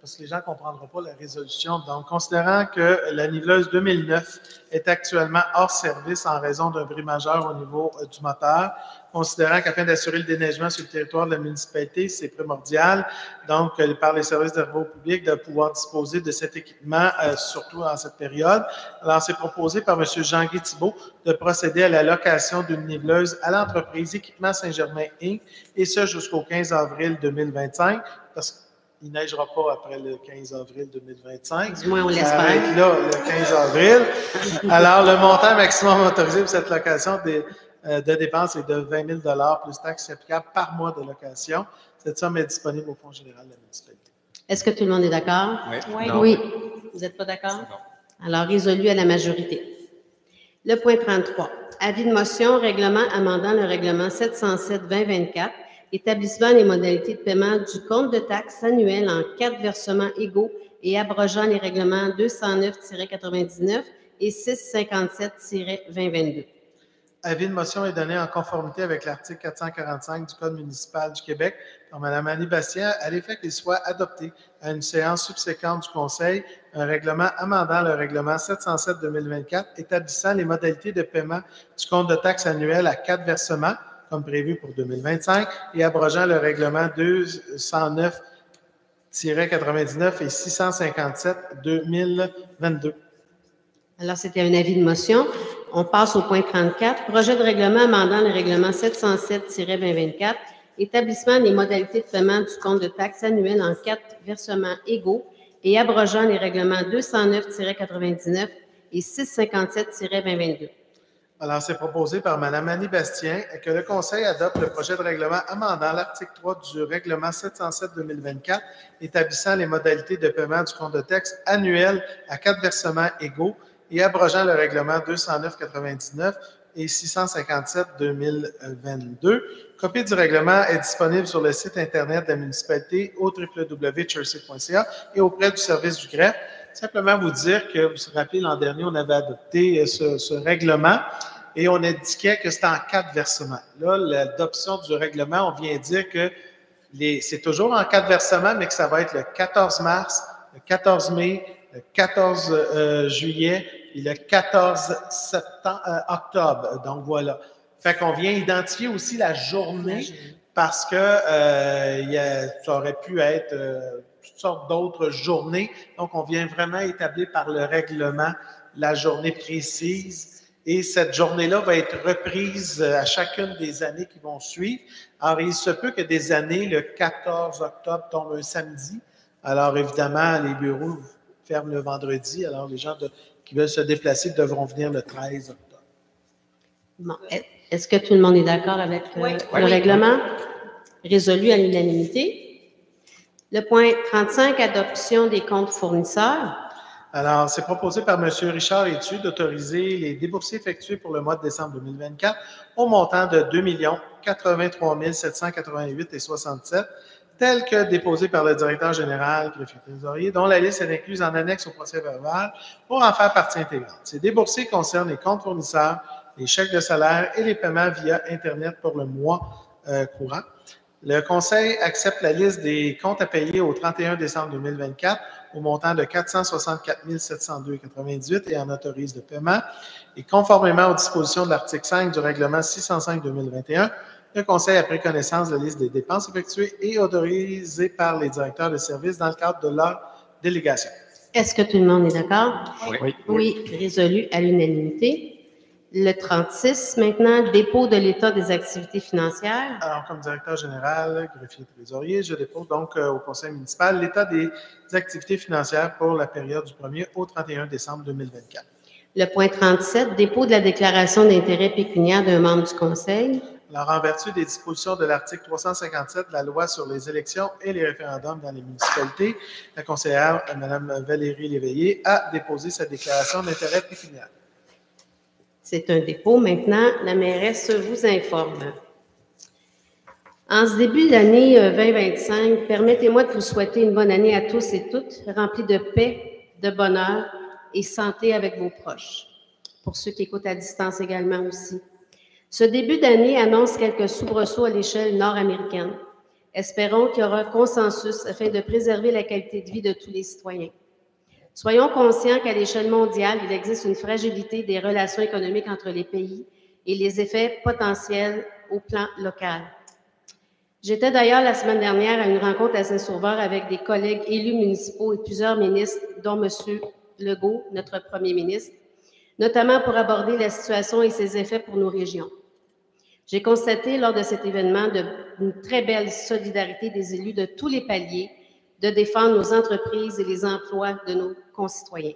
parce que les gens ne comprendront pas la résolution, donc considérant que la niveleuse 2009 est actuellement hors service en raison d'un bris majeur au niveau du moteur, considérant qu'afin d'assurer le déneigement sur le territoire de la municipalité, c'est primordial, donc, par les services de travaux publics, de pouvoir disposer de cet équipement, surtout en cette période. Alors, c'est proposé par M. Jean-Guy Thibault de procéder à la location d'une niveleuse à l'entreprise Équipement Saint-Germain Inc., et ce jusqu'au 15 avril 2025, parce qu'il ne neigera pas après le 15 avril 2025. Du moins, on Ça l'espère. va être là le 15 avril. Alors, le montant maximum autorisé pour cette location de dépenses est de 20 000 plus taxes applicables par mois de location. Cette somme est disponible au Fonds général de la municipalité. Est-ce que tout le monde est d'accord? Oui. Non. Oui. Vous n'êtes pas d'accord? Alors, résolu à la majorité. Le point 33. Avis de motion, règlement amendant le règlement 707-2024, établissant les modalités de paiement du compte de taxes annuel en 4 versements égaux et abrogeant les règlements 209-99 et 657-2022. Avis de motion est donné en conformité avec l'article 445 du Code municipal du Québec par Mme Annie Bastien à l'effet qu'il soit adopté à une séance subséquente du Conseil un règlement amendant le règlement 707-2024 établissant les modalités de paiement du compte de taxes annuel à 4 versements, comme prévu pour 2025, et abrogeant le règlement 209-99 et 657-2022. Alors, c'était un avis de motion. On passe au point 34. Projet de règlement amendant le règlement 707-2024, établissement des modalités de paiement du compte de taxes annuel en 4 versements égaux et abrogeant les règlements 209-99 et 657-2022. Alors, c'est proposé par Mme Annie Bastien que le Conseil adopte le projet de règlement amendant l'article 3 du règlement 707-2024, établissant les modalités de paiement du compte de taxes annuel à 4 versements égaux et abrogeant le règlement 209-99 et 657-2022. Copie du règlement est disponible sur le site Internet de la municipalité au www.churchill.ca et auprès du service du greffe. Simplement vous dire que, vous vous rappelez, l'an dernier, on avait adopté ce règlement et on indiquait que c'était en 4 versements. Là, l'adoption du règlement, on vient dire que c'est toujours en 4 versements, mais que ça va être le 14 mars, le 14 mai, le 14 juillet et le 14 octobre. Donc, voilà. Fait qu'on vient identifier aussi la journée parce que ça aurait pu être toutes sortes d'autres journées. Donc, on vient vraiment établir par le règlement la journée précise. Et cette journée-là va être reprise à chacune des années qui vont suivre. Alors, il se peut que des années, le 14 octobre tombe un samedi. Alors, évidemment, les bureaux ferment le vendredi. Alors, les gens qui veulent se déplacer devront venir le 13 octobre. Bon. Est-ce que tout le monde est d'accord avec le règlement? Résolu à l'unanimité. Le point 35, adoption des comptes fournisseurs. Alors, c'est proposé par M. Richard Etu d'autoriser les déboursés effectués pour le mois de décembre 2024 au montant de 2 83 788,67 tel que déposé par le directeur général, greffier trésorier, dont la liste est incluse en annexe au procès-verbal pour en faire partie intégrante. Ces déboursés concernent les comptes fournisseurs, les chèques de salaire et les paiements via Internet pour le mois courant. Le Conseil accepte la liste des comptes à payer au 31 décembre 2024 au montant de 464 702,98 et en autorise le paiement. Et conformément aux dispositions de l'article 5 du règlement 605-2021, le Conseil a pris connaissance de la liste des dépenses effectuées et autorisées par les directeurs de services dans le cadre de leur délégation. Est-ce que tout le monde est d'accord? Oui. Oui, résolu à l'unanimité. Le 36, maintenant, dépôt de l'état des activités financières. Alors, comme directeur général, greffier trésorier, je dépose donc au conseil municipal l'état des activités financières pour la période du 1er au 31 décembre 2024. Le point 37, dépôt de la déclaration d'intérêt pécuniaire d'un membre du conseil. Alors, en vertu des dispositions de l'article 357 de la loi sur les élections et les référendums dans les municipalités, la conseillère, Mme Valérie Léveillé, a déposé sa déclaration d'intérêt pécuniaire. C'est un dépôt. Maintenant, la mairesse vous informe. En ce début d'année 2025, permettez-moi de vous souhaiter une bonne année à tous et toutes, remplie de paix, de bonheur et santé avec vos proches. Pour ceux qui écoutent à distance également aussi. Ce début d'année annonce quelques soubresauts à l'échelle nord-américaine. Espérons qu'il y aura consensus afin de préserver la qualité de vie de tous les citoyens. Soyons conscients qu'à l'échelle mondiale, il existe une fragilité des relations économiques entre les pays et les effets potentiels au plan local. J'étais d'ailleurs la semaine dernière à une rencontre à Saint-Sauveur avec des collègues élus municipaux et plusieurs ministres, dont M. Legault, notre premier ministre, notamment pour aborder la situation et ses effets pour nos régions. J'ai constaté lors de cet événement une très belle solidarité des élus de tous les paliers de défendre nos entreprises et les emplois de nos concitoyens.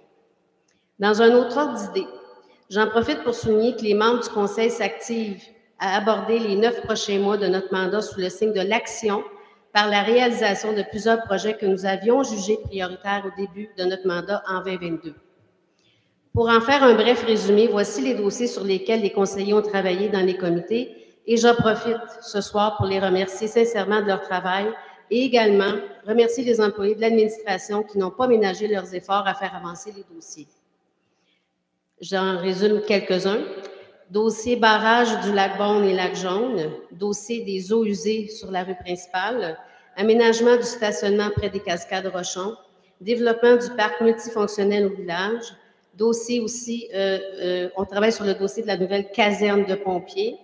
Dans un autre ordre d'idée, j'en profite pour souligner que les membres du Conseil s'activent à aborder les 9 prochains mois de notre mandat sous le signe de l'action par la réalisation de plusieurs projets que nous avions jugés prioritaires au début de notre mandat en 2022. Pour en faire un bref résumé, voici les dossiers sur lesquels les conseillers ont travaillé dans les comités et j'en profite ce soir pour les remercier sincèrement de leur travail et également remercier les employés de l'administration qui n'ont pas ménagé leurs efforts à faire avancer les dossiers. J'en résume quelques-uns. Dossier barrage du lac Beaune et lac Jaune, dossier des eaux usées sur la rue principale, aménagement du stationnement près des cascades Rochon, développement du parc multifonctionnel au village, dossier aussi, on travaille sur le dossier de la nouvelle caserne de pompiers,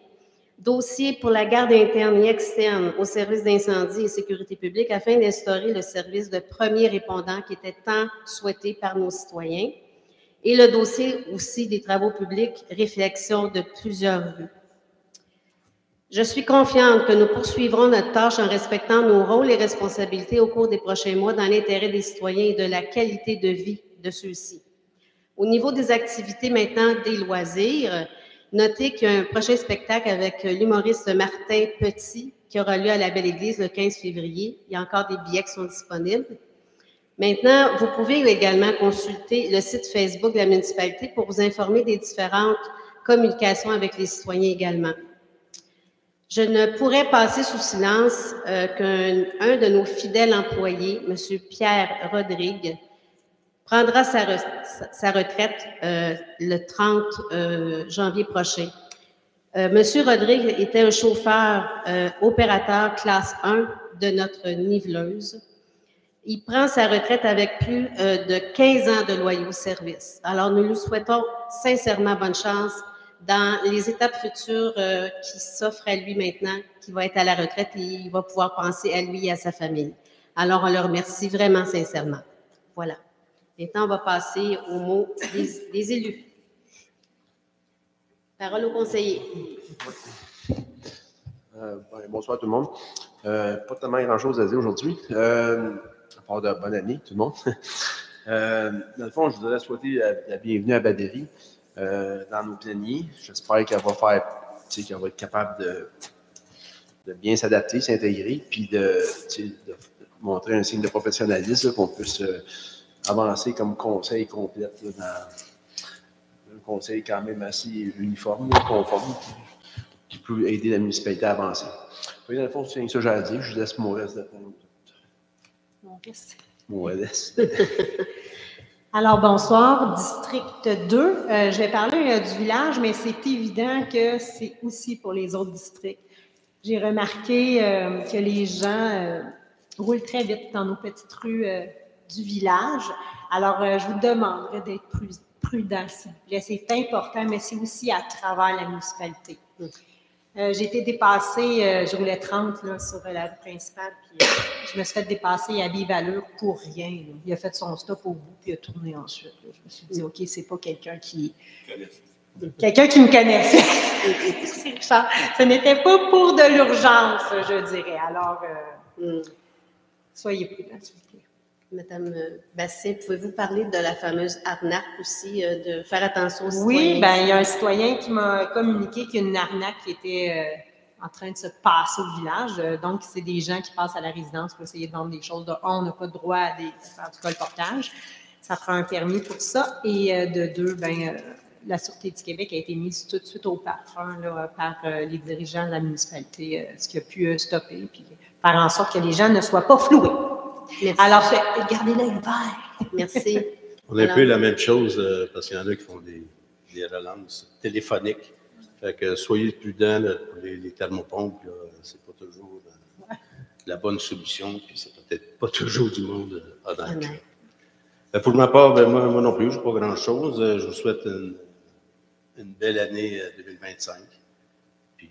dossier pour la garde interne et externe au service d'incendie et sécurité publique afin d'instaurer le service de premier répondant qui était tant souhaité par nos citoyens, et le dossier aussi des travaux publics, réflexion de plusieurs rues. Je suis confiante que nous poursuivrons notre tâche en respectant nos rôles et responsabilités au cours des prochains mois dans l'intérêt des citoyens et de la qualité de vie de ceux-ci. Au niveau des activités maintenant des loisirs, notez qu'il y a un prochain spectacle avec l'humoriste Martin Petit qui aura lieu à la Belle-Église le 15 février. Il y a encore des billets qui sont disponibles. Maintenant, vous pouvez également consulter le site Facebook de la municipalité pour vous informer des différentes communications avec les citoyens également. Je ne pourrais passer sous silence qu'un de nos fidèles employés, M. Pierre Rodrigue, prendra sa retraite le 30 janvier prochain. M. Rodrigue était un chauffeur opérateur classe 1 de notre niveleuse. Il prend sa retraite avec plus de 15 ans de loyaux services. Alors, nous lui souhaitons sincèrement bonne chance dans les étapes futures qui s'offrent à lui maintenant, qui va être à la retraite et il va pouvoir penser à lui et à sa famille. Alors, on le remercie vraiment sincèrement. Voilà. Maintenant, on va passer au mot des élus. Parole au conseiller. Bonsoir tout le monde. Pas tellement grand-chose à dire aujourd'hui. À part de bonne année, tout le monde. Dans le fond, je voudrais souhaiter la bienvenue à Badéry dans nos pléniers. J'espère qu'elle va faire, qu'elle va être capable de bien s'adapter, s'intégrer, puis de montrer un signe de professionnalisme, qu'on puisse avancer comme conseil complète dans un conseil quand même assez uniforme, conforme, qui peut aider la municipalité à avancer. Dans le fond, c'est ça que j'ai à dire. Je laisse mon reste de temps. Mon reste. Alors, bonsoir, district 2. Je vais parler du village, mais c'est évident que c'est aussi pour les autres districts. J'ai remarqué que les gens roulent très vite dans nos petites rues du village. Alors, je vous demanderais d'être plus prudent, s'il vous plaît. C'est important, mais c'est aussi à travers la municipalité. J'ai été dépassée, je roulais 30 là, sur la rue principale, puis je me suis fait dépasser à vive allure pour rien. Là. Il a fait son stop au bout, puis il a tourné ensuite. Là. Je me suis dit, OK, c'est pas quelqu'un qui me connaissait. C'est Richard. Ce n'était pas pour de l'urgence, je dirais. Alors, soyez prudents, s'il vous plaît. Madame Bastien, pouvez-vous parler de la fameuse arnaque aussi, de faire attention aux citoyens? Oui, bien, il y a un citoyen qui m'a communiqué qu'il y a une arnaque qui était en train de se passer au village. Donc, c'est des gens qui passent à la résidence pour essayer de vendre des choses. De un, on n'a pas de droit à faire du colportage. Ça prend un permis pour ça. Et de deux, bien, la Sûreté du Québec a été mise tout de suite au parfum là, par les dirigeants de la municipalité, ce qui a pu stopper, puis faire en sorte que les gens ne soient pas floués. Merci. Alors, gardez-le ouvert. Merci. On a un peu la même chose parce qu'il y en a qui font des relances téléphoniques. Fait que soyez prudents là, pour les thermopompes. C'est pas toujours la bonne solution. Puis c'est peut-être pas toujours du monde honnête. Pour ma part, moi non plus, je n'ai pas grand-chose. Je vous souhaite une belle année 2025. Puis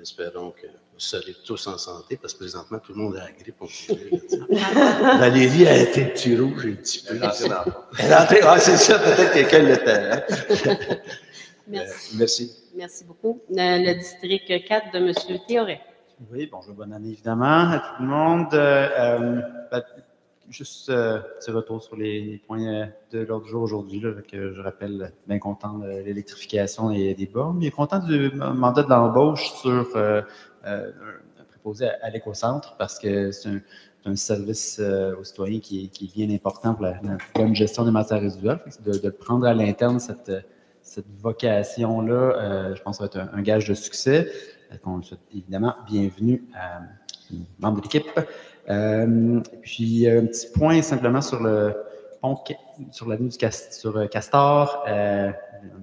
Espérons que vous serez tous en santé, parce que présentement, tout le monde a la grippe. Valérie a été le petit rouge un petit peu. Elle est entrée, c'est ça, peut-être quelqu'un l'était. Hein? Merci. Merci. Merci beaucoup. Le district 4 de M. Théoret. Oui, bonjour, bonne année évidemment à tout le monde. Juste petit retour sur les points de l'ordre du jour aujourd'hui, que je rappelle, bien content de l'électrification des bornes, bien content du mandat de l'embauche sur un préposé à l'écocentre, parce que c'est un service aux citoyens qui est bien important pour la bonne gestion des matières résiduelles. De prendre à l'interne cette vocation-là, je pense que ça va être un gage de succès. On le souhaite évidemment bienvenue à membre de l'équipe. Puis un petit point simplement sur le pont, sur l'avenue sur Castor,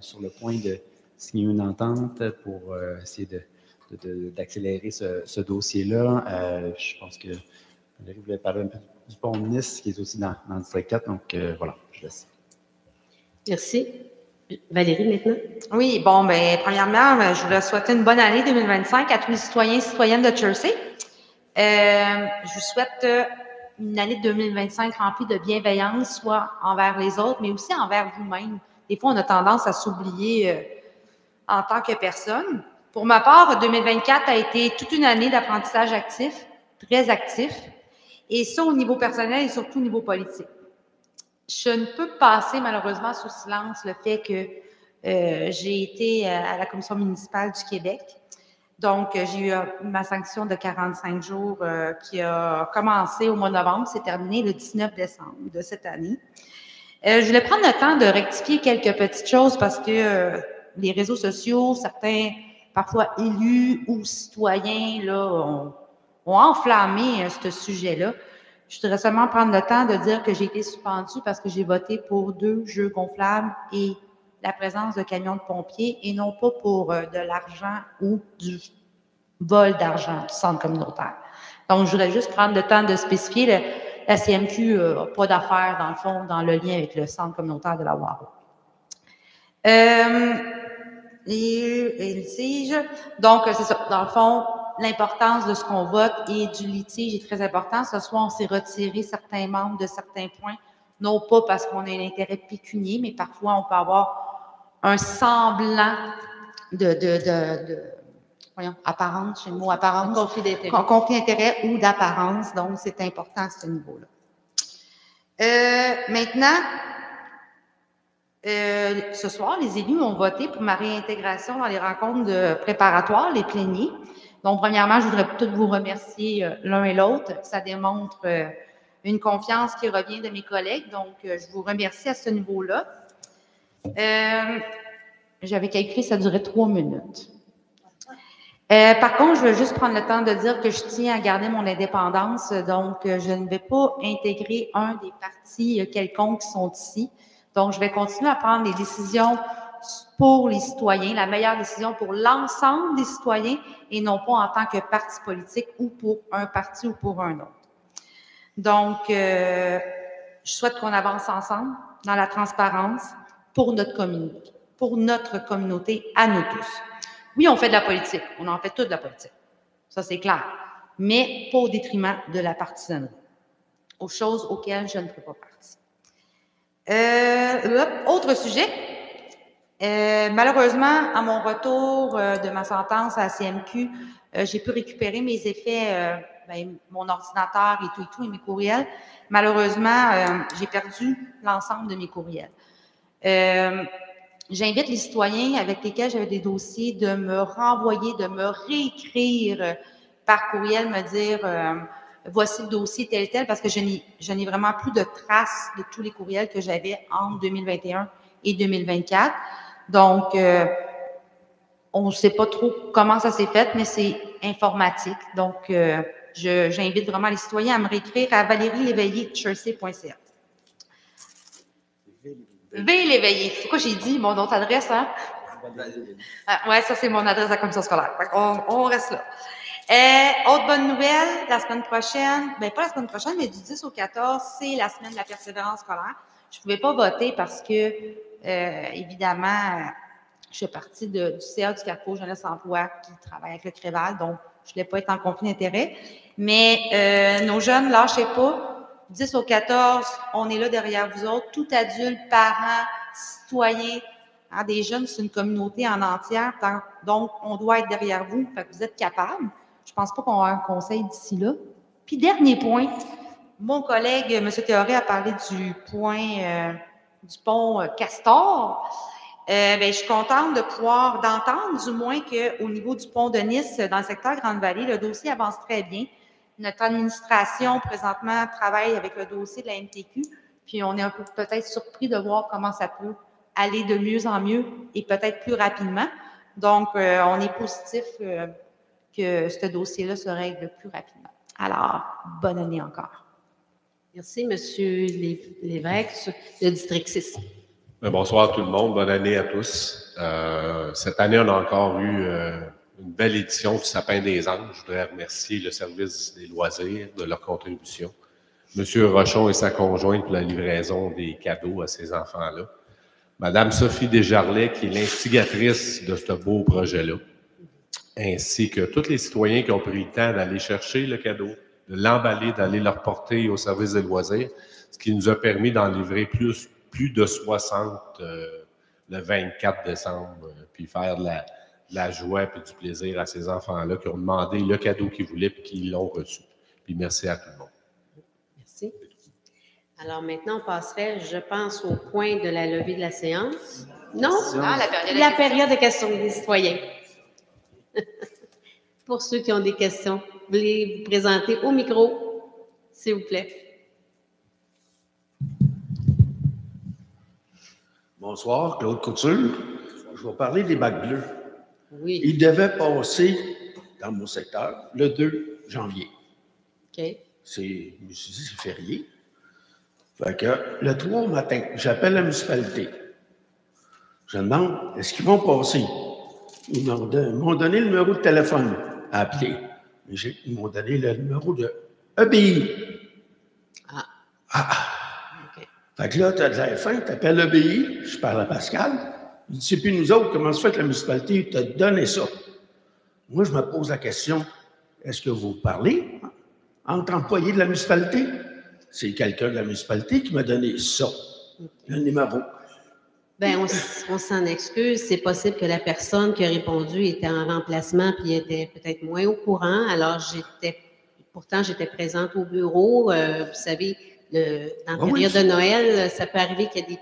sur le point de signer une entente pour essayer d'accélérer ce dossier-là. Je pense que Valérie voulait parler un peu du pont de Nice, qui est aussi dans le district 4, donc voilà, je laisse. Merci. Valérie, maintenant. Oui, bon, bien, premièrement, je voulais souhaiter une bonne année 2025 à tous les citoyens et citoyennes de Jersey. Je vous souhaite une année 2025 remplie de bienveillance, soit envers les autres, mais aussi envers vous-même. Des fois, on a tendance à s'oublier en tant que personne. Pour ma part, 2024 a été toute une année d'apprentissage actif, très actif, et ça au niveau personnel et surtout au niveau politique. Je ne peux passer malheureusement sous silence le fait que j'ai été à la Commission municipale du Québec. Donc, j'ai eu ma sanction de 45 jours qui a commencé au mois de novembre, s'est terminée le 19 décembre de cette année. Je voulais prendre le temps de rectifier quelques petites choses parce que les réseaux sociaux, certains, parfois élus ou citoyens, là, ont enflammé ce sujet-là. Je voudrais seulement prendre le temps de dire que j'ai été suspendue parce que j'ai voté pour 2 jeux gonflables et la présence de camions de pompiers et non pas pour de l'argent ou du vol d'argent du centre communautaire. Donc, je voudrais juste prendre le temps de spécifier, la CMQ n'a pas d'affaires, dans le fond, dans le lien avec le centre communautaire de la Waro. Les litiges. Donc, c'est ça. Dans le fond, l'importance de ce qu'on vote et du litige est très important. Ce soir, on s'est retiré certains membres de certains points, non pas parce qu'on a un intérêt pécunier, mais parfois, on peut avoir un semblant apparence, j'ai le mot apparence. Conflit d'intérêt. Conflit d'intérêt ou d'apparence. Donc, c'est important à ce niveau-là. Maintenant, ce soir, les élus ont voté pour ma réintégration dans les rencontres préparatoires, les pléniers. Donc, premièrement, je voudrais tous vous remercier l'un et l'autre. Ça démontre une confiance qui revient de mes collègues. Donc, je vous remercie à ce niveau-là. J'avais calculé, ça durait 3 minutes. Par contre, je veux juste prendre le temps de dire que je tiens à garder mon indépendance. Donc, je ne vais pas intégrer un des partis quelconques qui sont ici. Donc, je vais continuer à prendre les décisions pour les citoyens, la meilleure décision pour l'ensemble des citoyens et non pas en tant que parti politique ou pour un parti ou pour un autre. Donc, je souhaite qu'on avance ensemble dans la transparence pour notre communauté à nous tous. Oui, on fait de la politique. On en fait toute de la politique. Ça, c'est clair. Mais pas au détriment de la partisanerie. Aux choses auxquelles je ne fais pas partie. Autre sujet. Malheureusement, à mon retour de ma sentence à la CMQ, j'ai pu récupérer mes effets, mon ordinateur et tout, et mes courriels. Malheureusement, j'ai perdu l'ensemble de mes courriels. J'invite les citoyens avec lesquels j'avais des dossiers de me renvoyer, de me réécrire par courriel, me dire voici le dossier tel, parce que je n'ai vraiment plus de traces de tous les courriels que j'avais entre 2021 et 2024. Donc, on ne sait pas trop comment ça s'est fait, mais c'est informatique. Donc, j'invite vraiment les citoyens à me réécrire à valérieléveillé@chersey.ca. V-Léveillé. C'est quoi j'ai dit? Mon autre adresse, hein? Ouais, ça, c'est mon adresse de la commission scolaire. On reste là. Autre bonne nouvelle, la semaine prochaine, pas la semaine prochaine, mais du 10 au 14, c'est la semaine de la persévérance scolaire. Je ne pouvais pas voter parce que, évidemment, Je fais partie du CA du Carrefour Jeunesse Emploi qui travaille avec le Créval, donc je ne voulais pas être en conflit d'intérêt. Mais nos jeunes, lâchez pas. 10 au 14, on est là derrière vous autres, tout adulte, parents, citoyens. Hein, des jeunes, c'est une communauté en entière, donc on doit être derrière vous. Fait que vous êtes capables. Je ne pense pas qu'on va avoir un conseil d'ici là. Puis, dernier point, mon collègue, M. Théoré, a parlé du pont Castor. Je suis contente d'entendre du moins qu'au niveau du pont de Nice, dans le secteur Grande-Vallée, le dossier avance très bien. Notre administration, présentement, travaille avec le dossier de la MTQ, puis on est un peu peut-être surpris de voir comment ça peut aller de mieux en mieux et peut-être plus rapidement. Donc, on est positif que ce dossier-là se règle plus rapidement. Alors, bonne année encore. Merci, M. Lévesque, le district 6. Bonsoir tout le monde, bonne année à tous. Cette année, on a encore eu une belle édition du Sapin des Anges. Je voudrais remercier le service des loisirs de leur contribution. M. Rochon et sa conjointe pour la livraison des cadeaux à ces enfants-là. Madame Sophie Desjarlais, qui est l'instigatrice de ce beau projet-là, ainsi que tous les citoyens qui ont pris le temps d'aller chercher le cadeau, de l'emballer, d'aller le reporter au service des loisirs, ce qui nous a permis d'en livrer plus de 60 le 24 décembre, puis faire de la joie et du plaisir à ces enfants-là qui ont demandé le cadeau qu'ils voulaient et qui l'ont reçu. Puis merci à tout le monde. Merci. Alors maintenant, on passerait, je pense, au point de la levée de la séance. Non? La période de questions des citoyens. Pour ceux qui ont des questions, vous voulez vous présenter au micro, s'il vous plaît. Bonsoir, Claude Couture. Je vais parler des bacs bleus. Oui. Ils devaient passer dans mon secteur le 2 janvier. OK. Je me suis dit, c'est férié. Fait que le 3 matin, j'appelle la municipalité. Je demande, est-ce qu'ils vont passer? Ils m'ont donné le numéro de téléphone à appeler. Ils m'ont donné le numéro de EBI. OK. Fait que là, tu as de la faim, tu appelles l'EBI, je parle à Pascal. Il dit, c'est plus nous autres, comment se fait que la municipalité t'a donné ça? Moi, je me pose la question, est-ce que vous parlez entre employés de la municipalité? C'est quelqu'un de la municipalité qui m'a donné ça, le numéro. Bien, on s'en excuse. C'est possible que la personne qui a répondu était en remplacement puis était peut-être moins au courant. Alors, pourtant, j'étais présente au bureau. Vous savez, dans la période de Noël, ça peut arriver qu'il y a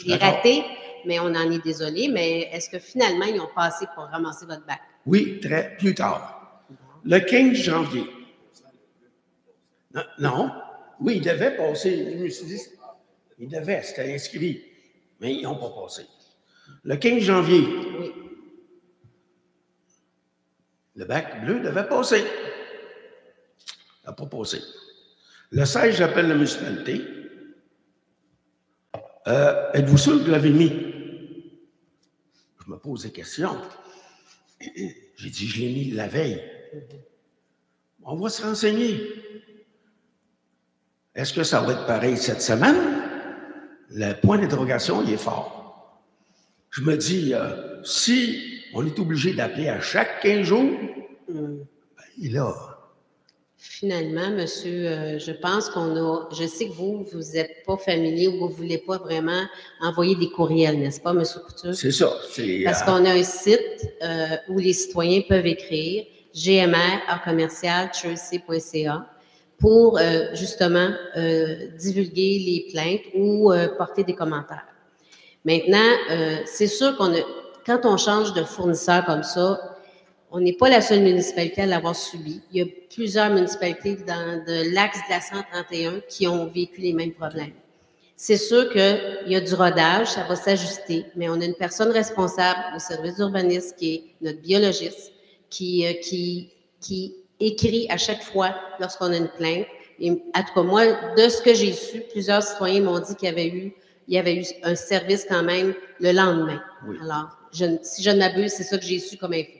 des ratés, mais on en est désolé. Mais est-ce que finalement, ils ont passé pour ramasser votre bac? Oui, plus tard. Le 15 janvier. Non. Oui, ils devaient passer. Je me suis dit, ils devaient, c'était inscrit. Mais ils n'ont pas passé. Le 15 janvier, oui. Le bac bleu devait passer. Il n'a pas passé. Le 16, j'appelle la municipalité. Êtes-vous sûr que vous l'avez mis? Je me pose des questions. J'ai dit, je l'ai mis la veille. On va se renseigner. Est-ce que ça va être pareil cette semaine? Le point d'interrogation, il est fort. Je me dis, si on est obligé d'appeler à chaque 15 jours, ben, il est là. Finalement, monsieur, je pense je sais que vous n'êtes pas familier ou vous ne voulez pas vraiment envoyer des courriels, n'est-ce pas, monsieur Couture? C'est ça. Parce qu'on a un site où les citoyens peuvent écrire gmr@chelsea.ca pour justement divulguer les plaintes ou porter des commentaires. Maintenant, c'est sûr quand on change de fournisseur comme ça, on n'est pas la seule municipalité à l'avoir subi. Il y a plusieurs municipalités de l'axe de la 131 qui ont vécu les mêmes problèmes. C'est sûr qu'il y a du rodage, ça va s'ajuster, mais on a une personne responsable au service d'urbanisme qui est notre biologiste, qui écrit à chaque fois lorsqu'on a une plainte. Et, en tout cas, moi, de ce que j'ai su, plusieurs citoyens m'ont dit qu'il y avait eu un service quand même le lendemain. Oui. Alors, si je ne m'abuse, c'est ça que j'ai su comme info.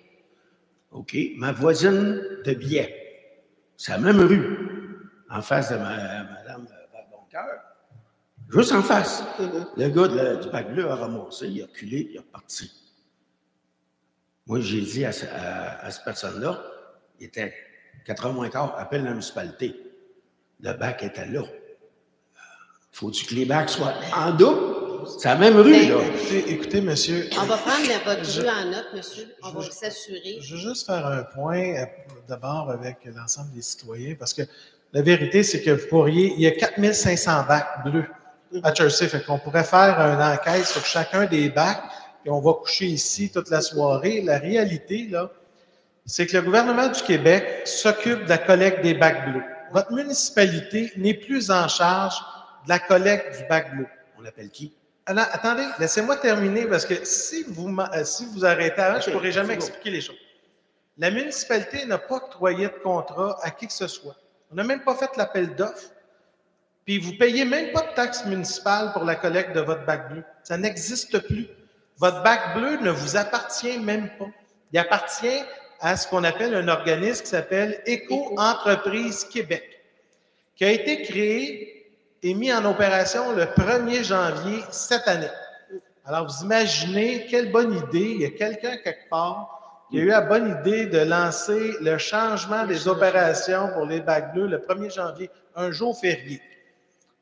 OK. Ma voisine de Biais, c'est la même rue, en face de Mme Boncoeur, juste en face. Le gars du bac bleu a ramassé, il a reculé, il est reparti. Moi, j'ai dit à cette personne-là, il était 4h moins quart, appelle la municipalité. Le bac était là. Faut-tu que les bacs soient en double? C'est la même rue, là. Écoutez, monsieur. On va prendre votre rue en note, monsieur. On va s'assurer. Je veux juste faire un point d'abord avec l'ensemble des citoyens, parce que la vérité, c'est que vous pourriez. Il y a 4500 bacs bleus à Chelsea. Fait qu'on pourrait faire une enquête sur chacun des bacs, puis on va coucher ici toute la soirée. La réalité, là, c'est que le gouvernement du Québec s'occupe de la collecte des bacs bleus. Votre municipalité n'est plus en charge de la collecte du bac bleu. On l'appelle qui? Alors, attendez, laissez-moi terminer, parce que si vous arrêtez avant, je ne pourrai jamais expliquer les choses. La municipalité n'a pas octroyé de contrat à qui que ce soit. On n'a même pas fait l'appel d'offres. Puis vous ne payez même pas de taxe municipale pour la collecte de votre bac bleu. Ça n'existe plus. Votre bac bleu ne vous appartient même pas. Il appartient à ce qu'on appelle un organisme qui s'appelle Éco-Entreprise Québec, qui a été créé et mis en opération le 1er janvier cette année. Alors, vous imaginez quelle bonne idée. Il y a quelqu'un quelque part qui a eu la bonne idée de lancer le changement des opérations pour les bacs bleus le 1er janvier, un jour férié.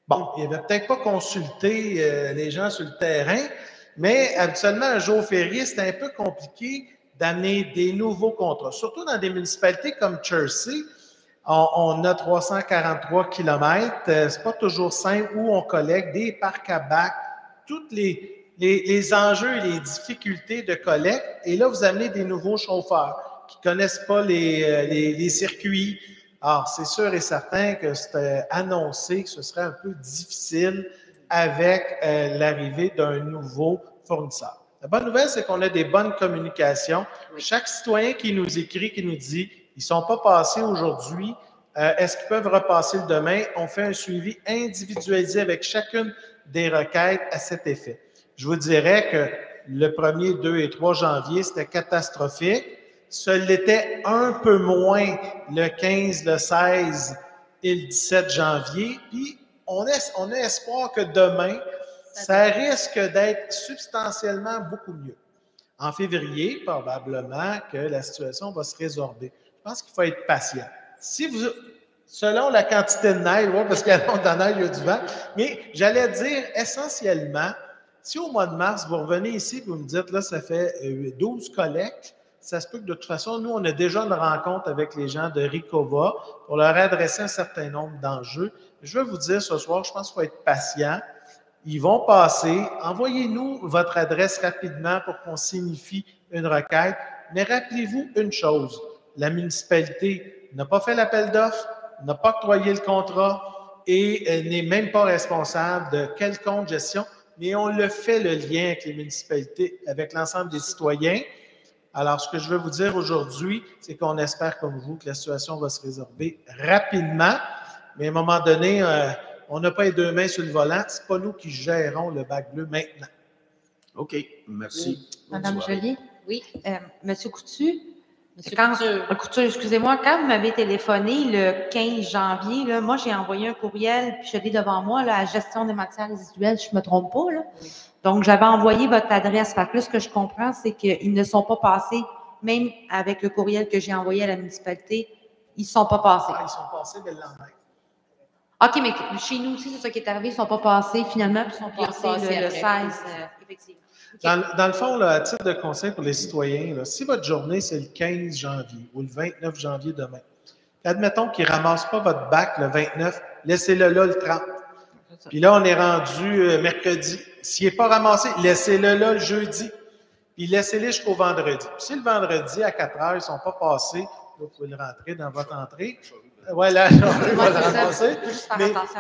Bon, il n'avait peut-être pas consulté les gens sur le terrain, mais habituellement, un jour férié, c'est un peu compliqué d'amener des nouveaux contrats. Surtout dans des municipalités comme Chelsea, on a 343 km. C'est pas toujours simple où on collecte des parcs à bacs, tous les enjeux et les difficultés de collecte. Et là, vous amenez des nouveaux chauffeurs qui connaissent pas les circuits. Alors, c'est sûr et certain que c'était annoncé que ce serait un peu difficile avec l'arrivée d'un nouveau fournisseur. La bonne nouvelle, c'est qu'on a des bonnes communications. Chaque citoyen qui nous écrit, qui nous dit « ils ne sont pas passés aujourd'hui, est-ce qu'ils peuvent repasser le demain? » On fait un suivi individualisé avec chacune des requêtes à cet effet. Je vous dirais que le 1er, 2 et 3 janvier, c'était catastrophique. Ça l'était un peu moins le 15, le 16 et le 17 janvier. Puis, on a espoir que demain, ça risque d'être substantiellement beaucoup mieux. En février, probablement que la situation va se résorber. Je pense qu'il faut être patient. Si vous, selon la quantité de neige, ouais, parce qu'il y a de la neige, il y a du vent, mais j'allais dire essentiellement, si au mois de mars, vous revenez ici et vous me dites, là, ça fait 12 collectes, ça se peut que de toute façon, nous, on a déjà une rencontre avec les gens de Ricova pour leur adresser un certain nombre d'enjeux. Je vais vous dire ce soir, je pense qu'il faut être patient. Ils vont passer. Envoyez-nous votre adresse rapidement pour qu'on signifie une requête. Mais rappelez-vous une chose, la municipalité n'a pas fait l'appel d'offres, n'a pas octroyé le contrat et n'est même pas responsable de quelconque gestion, mais on le fait le lien avec les municipalités, avec l'ensemble des citoyens. Alors, ce que je veux vous dire aujourd'hui, c'est qu'on espère, comme vous, que la situation va se résorber rapidement, mais à un moment donné, on n'a pas les deux mains sur le volant. Ce n'est pas nous qui gérons le bac bleu maintenant. OK, merci. Oui. Madame Joly? Oui. Monsieur Coutu? Monsieur Couture, excusez-moi, quand vous m'avez téléphoné le 15 janvier, là, moi, j'ai envoyé un courriel, puis je l'ai devant moi, là, à gestion des matières résiduelles, je ne me trompe pas, là. Oui. Donc, j'avais envoyé votre adresse. Fait que là, ce que je comprends, c'est qu'ils ne sont pas passés, même avec le courriel que j'ai envoyé à la municipalité, ils ne sont pas passés. Ah, ils sont passés dès le lendemain. OK, mais chez nous aussi, c'est ça qui est arrivé. Ils ne sont pas passés finalement, puis ils sont passés le 16, effectivement. Okay. Dans le fond, là, à titre de conseil pour les citoyens, là, si votre journée, c'est le 15 janvier ou le 29 janvier demain, admettons qu'ils ne ramassent pas votre bac le 29, laissez-le là le 30. Puis là, on est rendu mercredi. S'il n'est pas ramassé, laissez-le là le jeudi. Puis laissez-le jusqu'au vendredi. Puis si le vendredi, à 4 heures, ils ne sont pas passés, là, vous pouvez le rentrer dans votre entrée. Voilà, on va le ramasser.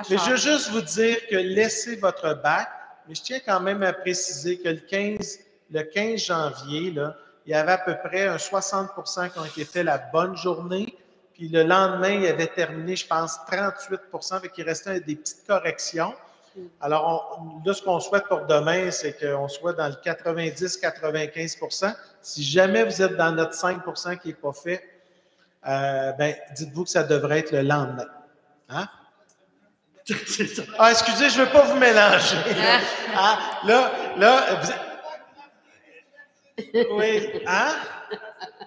Mais je veux juste vous dire que laissez votre bac. Mais je tiens quand même à préciser que le 15 janvier, là, il y avait à peu près un 60 qui ont été faits la bonne journée. Puis le lendemain, il avait terminé, je pense, 38 fait qu'il restait des petites corrections. Alors, là, ce qu'on souhaite pour demain, c'est qu'on soit dans le 90-95 Si jamais vous êtes dans notre 5 qui n'est pas fait, dites-vous que ça devrait être le lendemain. Hein? Ah, excusez, je ne veux pas vous mélanger. Là, vous... Oui, hein?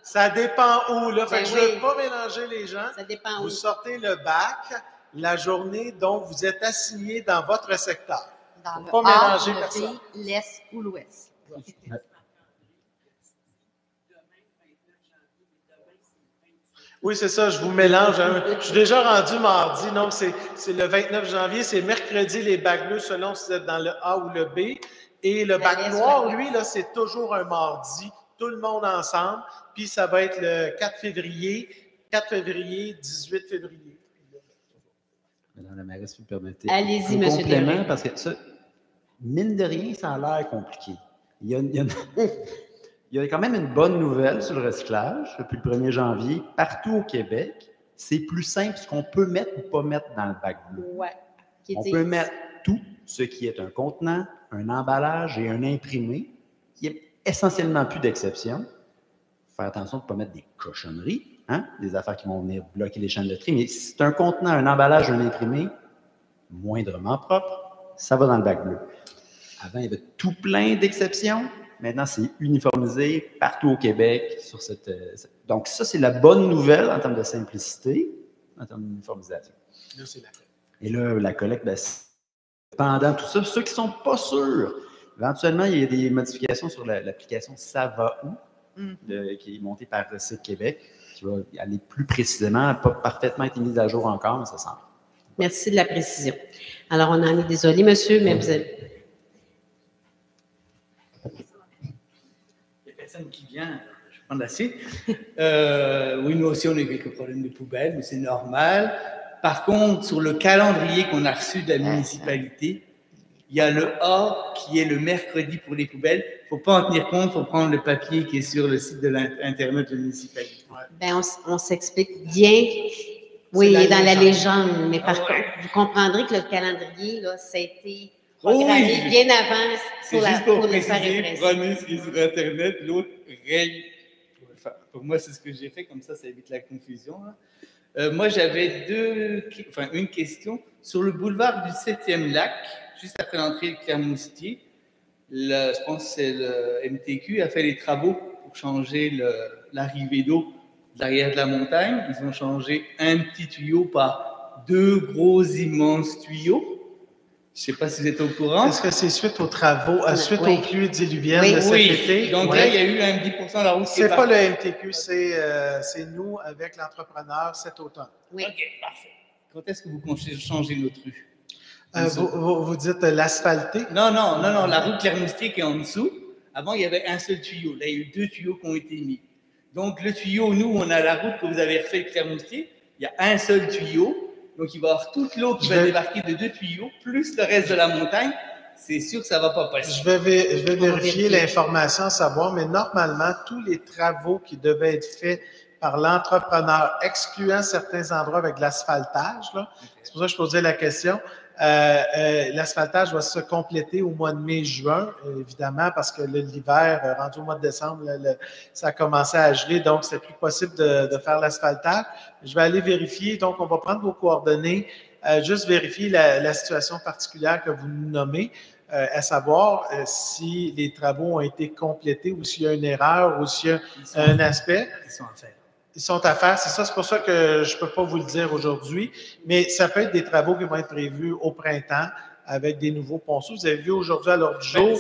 Ça dépend où, là. Fait Ben que je oui. ne veux pas mélanger les gens. Ça dépend Vous où. sortez le bac la journée dont vous êtes assigné dans votre secteur. Dans Faut le pas A, mélanger le personne. B, l'Est ou l'Ouest. Oui, c'est ça, je vous mélange. Hein. Je suis déjà rendu mardi. Non, c'est le 29 janvier. C'est mercredi les bacs bleus selon si vous êtes dans le A ou le B. Et le bac l'Est, noir, ouais. lui, là, c'est toujours un mardi. Tout le monde ensemble. Puis ça va être le 4 février, 18 février. Madame la mairesse, si vous me permettez. Allez-y, Un monsieur complément, Derry. parce que ça, mine de rien, ça a l'air compliqué. Il y a quand même une bonne nouvelle sur le recyclage. Depuis le 1er janvier, partout au Québec, c'est plus simple ce qu'on peut mettre ou pas mettre dans le bac bleu. Ouais. Qui On dit- peut mettre tout ce qui est un contenant, un emballage et un imprimé. Il n'y a essentiellement plus d'exception. Faire attention de ne pas mettre des cochonneries, hein? Des affaires qui vont venir bloquer les chaînes de tri. Mais si c'est un contenant, un emballage, un imprimé, moindrement propre, ça va dans le bac bleu. Avant, il y avait tout plein d'exceptions. Maintenant, c'est uniformisé partout au Québec. Donc, ça, c'est la bonne nouvelle en termes de simplicité, en termes d'uniformisation. Là, c'est la Et là, la collecte, ben, pendant tout ça, ceux qui ne sont pas sûrs, éventuellement, il y a des modifications sur l'application Ça va où, qui est montée par Recycle Québec, qui va aller plus précisément, pas parfaitement été mise à jour encore, mais ça semble. Merci de la précision. Alors, on en est désolé, monsieur, mais vous avez... Il n'y a personne qui vient, je vais prendre la suite. Oui, nous aussi, on a eu quelques problèmes de poubelle, mais c'est normal. Par contre, sur le calendrier qu'on a reçu de la municipalité, il y a le A qui est le mercredi pour les poubelles. Il ne faut pas en tenir compte, il faut prendre le papier qui est sur le site de l'Internet de la municipalité. Ben, on s'explique bien. Oui, il est dans la légende, mais par contre, vous comprendrez que le calendrier, là, ça a été programmé oui. bien avant C'est juste pour le faire préciser, impresser. prenez ce qui est sur Internet, l'autre règle. Enfin, pour moi, c'est ce que j'ai fait, comme ça évite la confusion. Hein. Moi, j'avais une question. Sur le boulevard du 7e lac, juste après l'entrée de Clermoustier, je pense que c'est le MTQ a fait les travaux pour changer l'arrivée d'eau de l'arrière de la montagne. Ils ont changé un petit tuyau par deux gros immenses tuyaux. Je ne sais pas si vous êtes au courant. Est-ce que c'est suite aux travaux, suite Oui. aux pluies diluviennes Oui. de cet Oui. été? Donc là, il y a eu un 10% de la route qui est C'est pas partie. le MTQ, c'est nous avec l'entrepreneur cet automne. Oui. OK, parfait. Quand est-ce que vous comptez changer notre rue? Vous dites l'asphalté? Non, la route Clermoustier qui est en dessous. Avant, il y avait un seul tuyau. Là, il y a eu deux tuyaux qui ont été mis. Donc, le tuyau, nous, on a la route que vous avez refait Clermoustier. Il y a un seul tuyau. Donc, il va y avoir toute l'eau qui va débarquer de deux tuyaux, plus le reste de la montagne. C'est sûr que ça ne va pas passer. Je vais vérifier l'information, savoir, mais normalement, tous les travaux qui devaient être faits par l'entrepreneur, excluant certains endroits avec de l'asphaltage, là, c'est pour ça que je posais la question, l'asphaltage va se compléter au mois de mai-juin, évidemment, parce que l'hiver, rendu au mois de décembre, ça a commencé à geler, donc c'est plus possible de faire l'asphaltage. Je vais aller vérifier, donc on va prendre vos coordonnées, juste vérifier la situation particulière que vous nous nommez, à savoir si les travaux ont été complétés ou s'il y a une erreur ou s'il y a un aspect. Ils sont à faire. Ils sont à faire, c'est ça, c'est pour ça que je ne peux pas vous le dire aujourd'hui, mais ça peut être des travaux qui vont être prévus au printemps avec des nouveaux ponceaux. Vous avez vu aujourd'hui à l'ordre du jour,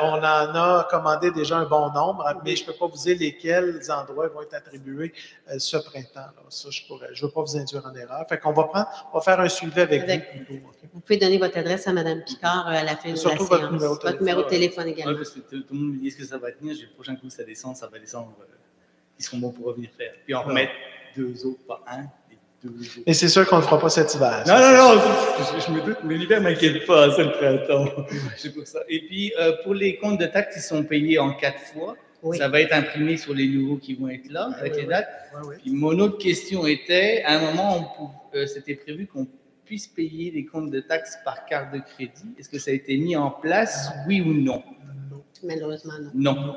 on en a commandé déjà un bon nombre, mais je ne peux pas vous dire lesquels endroits vont être attribués ce printemps. Là. Ça, je ne veux pas vous induire en erreur. Fait qu'on va faire un suivi avec vous plutôt. Okay? Vous pouvez donner votre adresse à Mme Picard à la fin de la séance. Surtout votre numéro de téléphone également. Oui, parce que tout le monde me dit que ça va tenir. Le prochain coup, ça descend, ça va descendre. Ils seront bons pour revenir faire. Puis on remet deux autres, pas un, deux autres. Mais c'est sûr qu'on ne le fera pas cet hiver. Non, je me doute, mais l'hiver ne m'inquiète pas, c'est le printemps. C'est pour ça. Et puis, pour les comptes de taxes qui sont payés en 4 fois, ça va être imprimé sur les nouveaux qui vont être là, avec les dates. Puis mon autre question était, à un moment, c'était prévu qu'on puisse payer les comptes de taxes par carte de crédit. Est-ce que ça a été mis en place, oui ou non? Malheureusement, non. Non.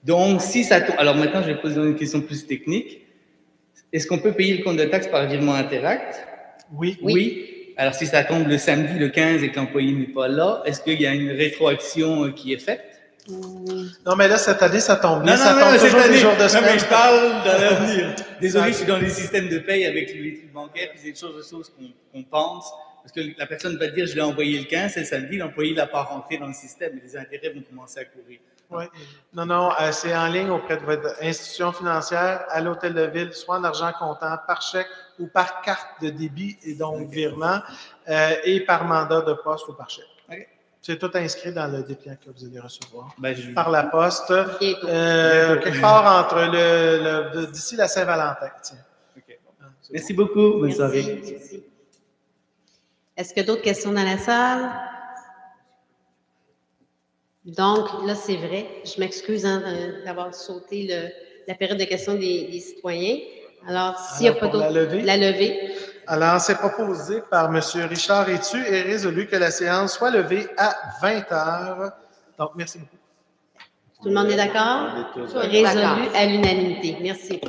Donc, si ça tombe... Alors maintenant, je vais poser une question plus technique. Est-ce qu'on peut payer le compte de taxes par virement Interact? Oui. Alors, si ça tombe le samedi, le 15, et que l'employé n'est pas là, est-ce qu'il y a une rétroaction qui est faite? Non, mais là, cette année, ça tombe bien. Non, Ça non, tombe non, cette toujours des année, jours de non, mais semaine. je parle dans l'avenir. Désolé, je suis dans les systèmes de paye avec les trucs bancaires, puis c'est des choses qu'on pense. Parce que la personne va dire, je l'ai envoyé le 15, c'est le samedi, l'employé ne l'a pas rentré dans le système, et les intérêts vont commencer à courir. Oui. Non, non, c'est en ligne auprès de votre institution financière, à l'hôtel de ville, soit en argent comptant, par chèque ou par carte de débit et donc virement, et par mandat de poste ou par chèque. Okay. C'est tout inscrit dans le dépliant que vous allez recevoir par la poste, Bientôt. quelque part entre d'ici la Saint-Valentin. Okay. Merci beaucoup. Bonne soirée. Merci. Est-ce qu'il y a d'autres questions dans la salle? Donc, là, c'est vrai. Je m'excuse d'avoir sauté la période de questions des citoyens. Alors, s'il n'y a pas d'autres... La levée. Alors, c'est proposé par M. Richard Rétu et résolu que la séance soit levée à 20 h. Donc, merci beaucoup. Tout le monde est d'accord? Résolu à l'unanimité. Merci.